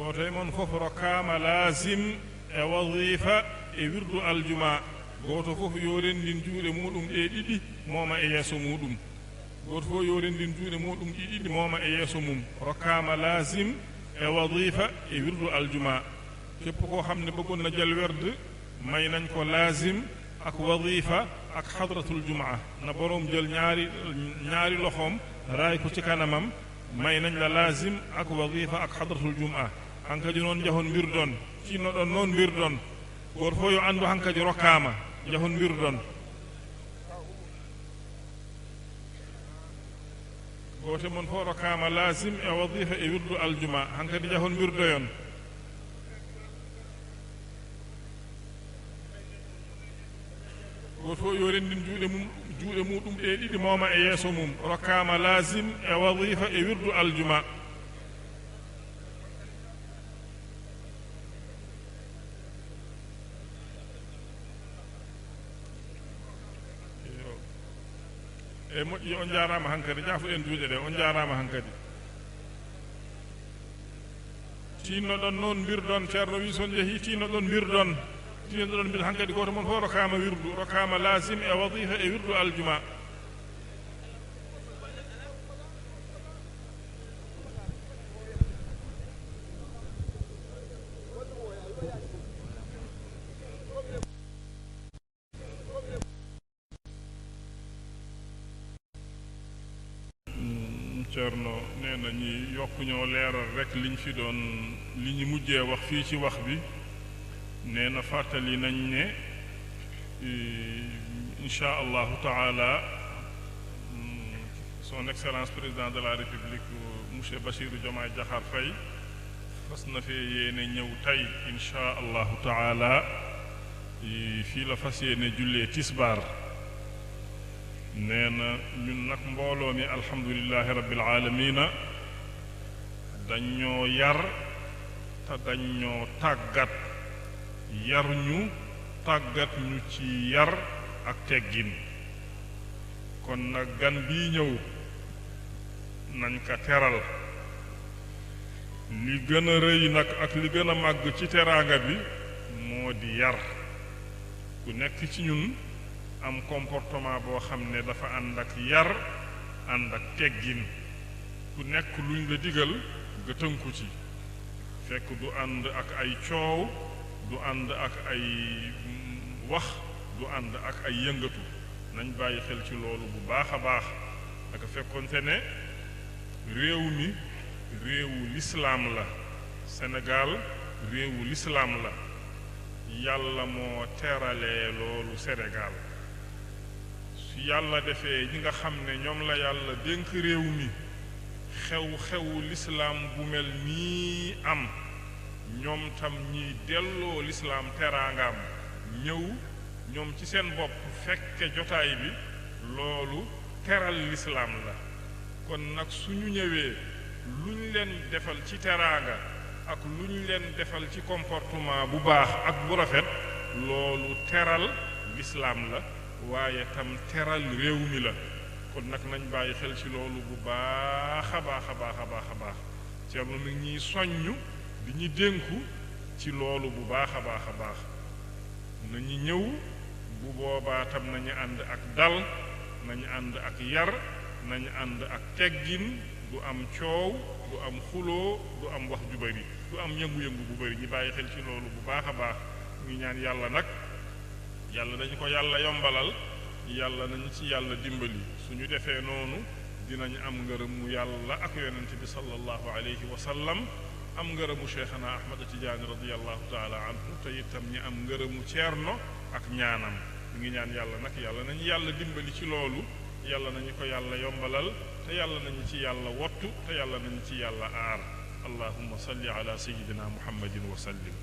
goto e mon fof rokkama lazim e wadifa e wirdu aljuma goto fof yo rendin juuɗe muɗum ɗe ɗiɗi moma e yeeso muɗum goto fof yo rendin juuɗe muɗum ɗi ɗiɗi moma e yeeso mum rokkama lazim e wadifa e wirdu aljuma képp koo xam ne bëggoon na jël werd may nañ ko lazim ak wadifa ak xadratul jumaa na boroom jël ñaari loxoom raay ko ci kanamam may nañ la lazim ak wadifa ak xadratul jumaa hankaji noon jahon mbirɗon cinnoɗon noon mbirɗon goto fof yo anndu hankaji rokkama jahon mbirɗon goto mon fof rokkama lazim e wadifa e wirdu aljuma hankadi jahon mbirdoyon goto fof yo rendin juuɗe muɗum ɗe ɗiɗi moma e yeeso mum rokkama lazim e wadifa e wirdu aljuma e moƴƴi on jarama hankadi jaafuɗen juuɗe ɗe on jarama hankadi tinnoɗon noon mbirɗon ceerno wi son jeehi tinnoɗon mbirɗon tinnoɗon mbir hankadi goto moon fof rokkama wirdu rokkama lazim e wadifa e wirdu aljuma Cerno nee na ñi yokk ñoo leeral rek liñ fi doon li ñu mujjee wax fii ci wax bi nee na fàttali nañ ne incha allahu taala son excellence président de la république monsieur Bassirou Diomaye Diakhar Faye fas na fee yéene ñëw tey incha allahu taala fii la fas yéene jullee tisbaar nee na ñun nag mbooloo mi alhamdulilahi rabbil aalamiina dañoo yar te dañoo tàggat yar ñu tàggat ñu ci yar ak teggin kon nag gan bii ñëw nañ ko teral li gën a rëy nag ak li gën a màgg ci teraanga bi moo di yar ku nekk ci ñun am comportement boo xam ne dafa ànd ak yar ànd ak teggin ku nekk luñ la digal nga tënku ci fekk du ànd ak ay coow du ànd ak ay wax du ànd ak ay yëngatu nañ bàyyi xel ci loolu bu baax a baax dafa fekkonte ne réew mi réewu lislaam la Sénégal réewu lislaam la yàlla moo teralee loolu Sénégal su yàlla defee ñi nga xam ne ñoom la yàlla dénk réew mi xew-xewu lislaam bu mel nii am ñoom tam ñiy delloo lislaam teraangaam ñëw ñoom ci seen bopp fekke jotaay bi loolu teral lislaam la kon nag suñu ñëwee lu ñu leen defal ci teraanga ak lu ñu leen defal ci comportement bu baax ak bu rafet loolu teral lislaam la waaye tam teral réew mi la kon nag nañ bàyyi xel ci loolu bu baax a baax a baax a baax a baax Ceerno mi ngi ñuy soññ di ñu dénku ci loolu bu baax a baax a baax nañu ñëw bu boobaa tam nañu ànd ak dal nañu ànd ak yar nañu ànd ak teggin du am coow du am xuloo du am wax ju bari du am yëngu-yëngu bu bari ñu bàyyi xel ci loolu bu baax a baax ñu ñaan yàlla nag yàlla dañu ko yàlla yombalal yàlla nañu ci yàlla dimbali suñu defee noonu dinañ am ngërëmu yàlla ak yonent bi sallallahu alayhi wa sallam am ngërëmu cheikhana ahmad tijaani radiallahu taala anhu te itam ñi am ngërëmu ceerno ak ñaanam ñu ngi ñaan yàlla nag yàlla nañu yàlla dimbali ci loolu yàlla nañu ko yàlla yombalal te yàlla nañu ci yàlla wottu te yàlla nañu ci yàlla aar allahumma salli ala sayyidina muhammadin wa sallim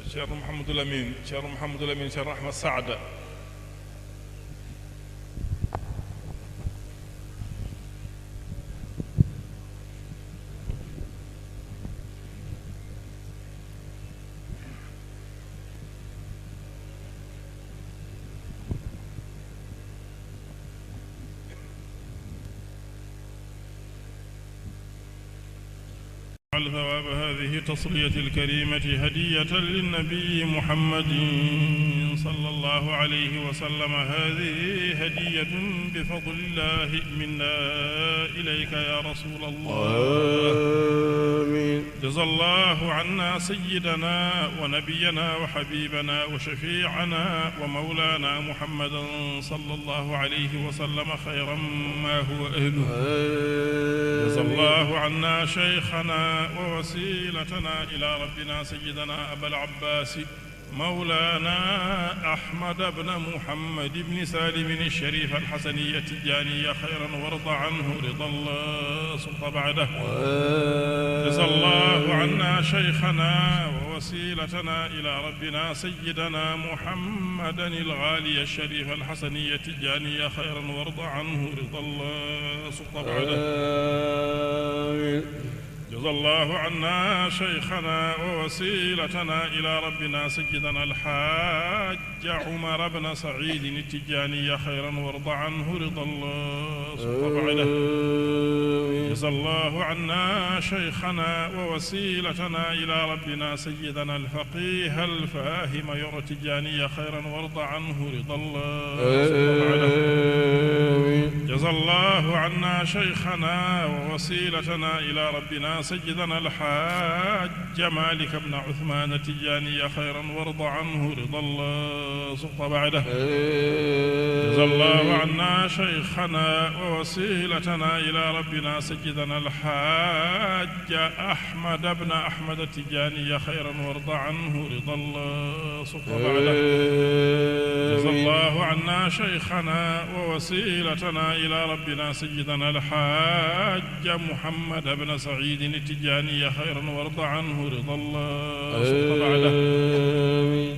Ceerno Mouhamadou Amine Ceerno Ahmad Saada على ثواب هذه التصلية الكريمة هدية للنبي محمد صلى الله عليه وسلم. هذه هدية بفضل الله منا إليك يا رسول الله. آمين. جزا الله عنا سيدنا ونبينا وحبيبنا وشفيعنا ومولانا محمدا صلى الله عليه وسلم خيرا ما هو أهله. جزا الله عنا شيخنا ووسيلتنا إلى ربنا سيدنا أبا العباس مولانا أحمد بن محمد بن سالم الشريف الحسني التجاني خيرا وارض عنه رضا الله سلط بعده. جزا الله عنا شيخنا ووسيلتنا إلى ربنا سيدنا محمدا الغالي الشريف الحسني التجاني خيرا وارض عنه رضا الله سلط بعده. جزا الله عنا شيخنا ووسيلتنا إلى ربنا سيدنا الحاج عمر بن سعيد التجاني خيرا وارض عنه رضا الله سبحانه بعده. جزا الله عنا شيخنا ووسيلتنا إلى ربنا سيدنا الفقيه الفاهم يرى التجاني خيرا وارض عنه رضا الله سبحانه بعده. جزا الله عنا شيخنا ووسيلتنا إلى ربنا سيدنا الحاج مالك بن عثمان التجاني خيرا وارض عنه رضا الله سقط بعده. جزا الله عنا شيخنا ووسيلتنا إلى ربنا سيدنا الحاج أحمد بن أحمد التجاني خيرا وارض عنه رضا الله سقط بعده. جزا الله عنا شيخنا ووسيلتنا إلى ربنا سيدنا الحاج محمد بن سعيد التجاني خيرا وارض عنه رضا الله سبحانه بعده.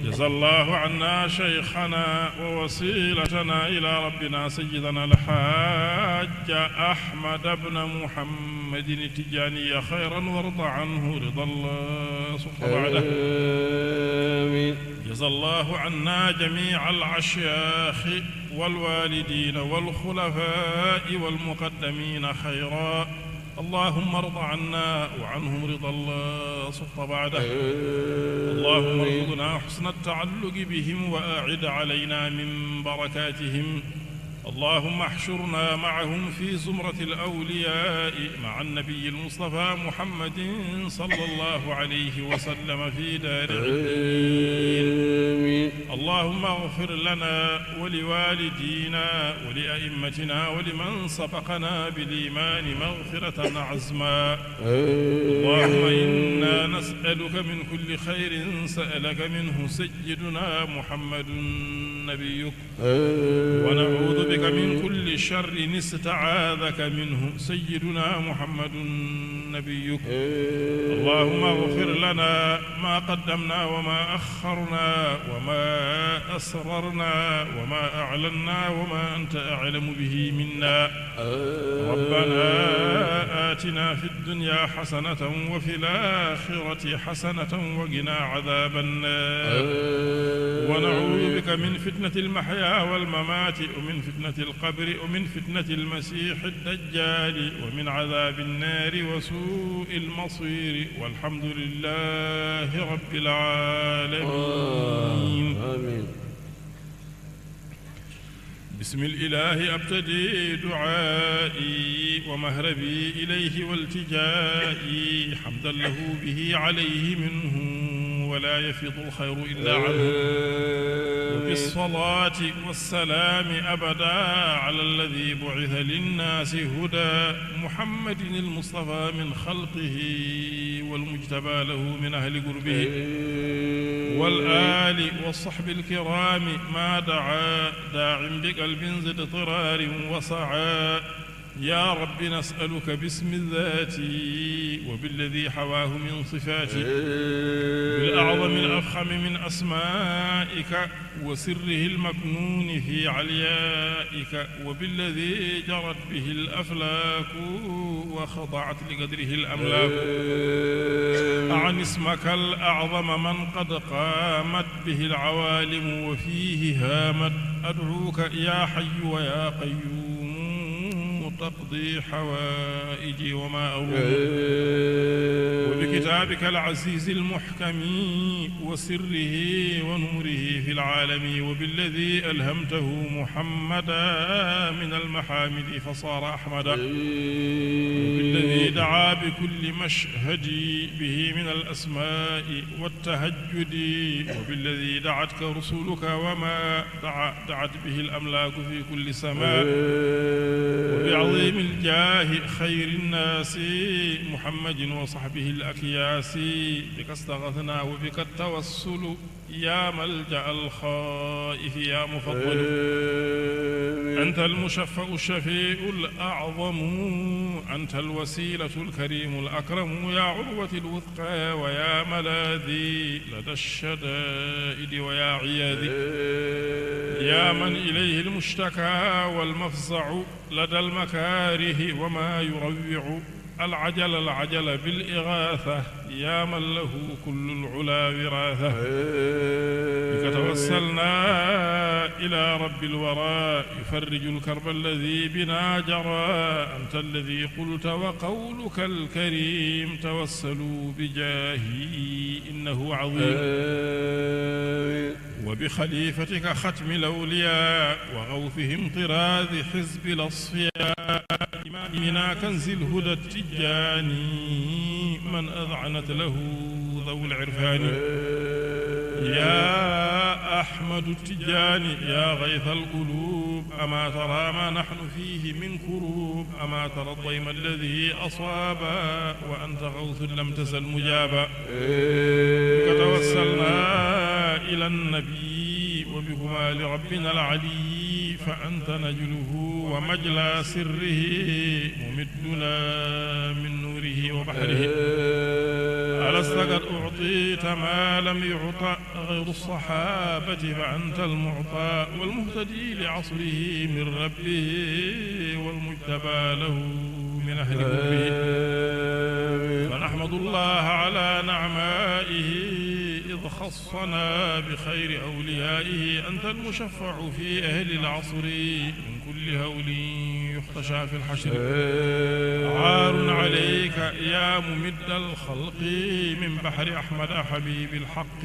جزا الله عنا شيخنا ووسيلتنا إلى ربنا سيدنا الحاج أحمد بن محمد التجاني خيرا وارض عنه رضا الله سبحانه بعده. جزا الله عنا جميع الأشياخ والوالدين والخلفاء والمقدمين خيرا. اللهم ارض عنا وعنهم رضا الله سبط بعده. اللهم ارزقنا حسن التعلق بهم وأعد علينا من بركاتهم. اللهم احشرنا معهم في زمرة الأولياء مع النبي المصطفى محمد صلى الله عليه وسلم في دار العليين. اللهم اغفر لنا ولوالدينا ولأئمتنا ولمن سبقنا بالإيمان مغفرة عزما. اللهم إنا نسألك من كل خير سألك منه سيدنا محمد نبيك، ونعوذ بك من كل شر استعاذك منه سيدنا محمد نبيك. اللهم اغفر لنا ما قدمنا وما أخرنا وما أسررنا وما أعلنا وما أنت أعلم به منا. ربنا آتنا في الدنيا حسنة وفي الآخرة حسنة وقنا عذاب النار. ونعوذ بك من فتنة المحيا والممات ومن فتنة القبر ومن فتنة المسيح الدجال ومن عذاب النار وسوء المصير. والحمد لله رب العالمين. آمين. بسم الإله أبتدي دعائي ومهربي إليه والتجائي، حمدا له به عليه منه ولا يفيض الخير إلا عنه. وبالصلاة والسلام أبدا على الذي بعث للناس هدى، محمد المصطفى من خلقه والمجتبى له من أهل قربه، والآل والصحب الكرام ما دعا داع بقلب ذي اضطرار وسعى. يا رب نسألك باسم الذات وبالذي حواه من صفاته بالأعظم الأفخم من أسمائك وسره المكنون في عليائك وبالذي جرت به الأفلاك وخضعت لقدره الأملاك أعن اسمك الأعظم من قد قامت به العوالم وفيه هامت أدعوك يا حي ويا قيوم تقضي حوائجي وما أروم وبكتابك العزيز المحكم وسره ونوره في العالم وبالذي ألهمته محمدا من المحامد فصار أحمدا وبالذي دعا بكل مشهد به من الأسماء والتهجد وبالذي دعتك رسلك وما دعت به الأملاك في كل سماء وبعظيم الجاه خير الناس محمد وصحبه الأكياس بك استغثنا وبك التوسل يا ملجأ الخائف يا مفضل أنت المشفع الشفيع الأعظم أنت الوسيلة الكريم الأكرم يا عروة الوثقى ويا ملاذي لدى الشدائد ويا عياذي يا من إليه المشتكى والمفزع لدى المكاره وما يروع العجل بالإغاثة يا من له كل العلا وراثة بك توسلنا إلى رب الورى يفرج الكرب الذي بنا جرى أنت الذي قلت وقولك الكريم توسلوا بجاهي إنه عظيم وبخليفتك ختم الأولياء وغوثهم طراز حزب الأصفياء إمامنا كنز الهدى التجاني من أذعنت له ذو العرفان يا أحمد التجاني يا غيث القلوب أما ترى ما نحن فيه من كروب أما ترى الضيم الذي أصاب وأنت غوث لم تزل مجابا بك توسلنا إلى النبي وبهما لربنا العلي فأنت نجله ومجلى سره ممدنا من نوره وبحره ألست قد أعطيت ما لم يعطى غير الصحابة فأنت المعطى والمهتدي لعصره من ربه والمجتبى له من أهل قربه فنحمد الله على نعمائه إذ خصنا بخير أوليائه أنت المشفع في أهل العصر من كل هول يختشى في الحشر عار عليك يا ممد الخلق من بحر أحمد حبيب الحق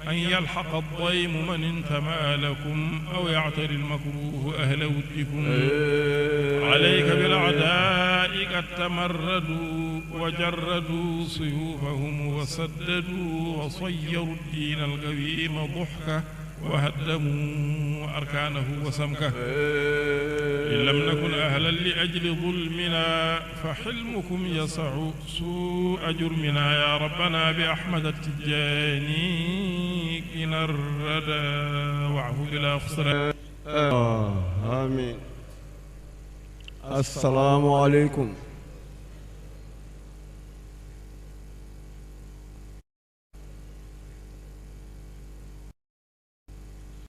أن يلحق الضيم من انتمى لكم أو يعتري المكروه أهل ودكم عليك بالأعداء قد تمردوا وجردوا سيوفهم وسددوا وصيروا الدين القويم ضحكه وهدموا أركانه وسمكه إن لم نكن أهلا لأجل ظلمنا فحلمكم يسع سوء جرمنا يا ربنا بأحمد التجاني إن الردى وعه إلى خسران آمين. السلام عليكم.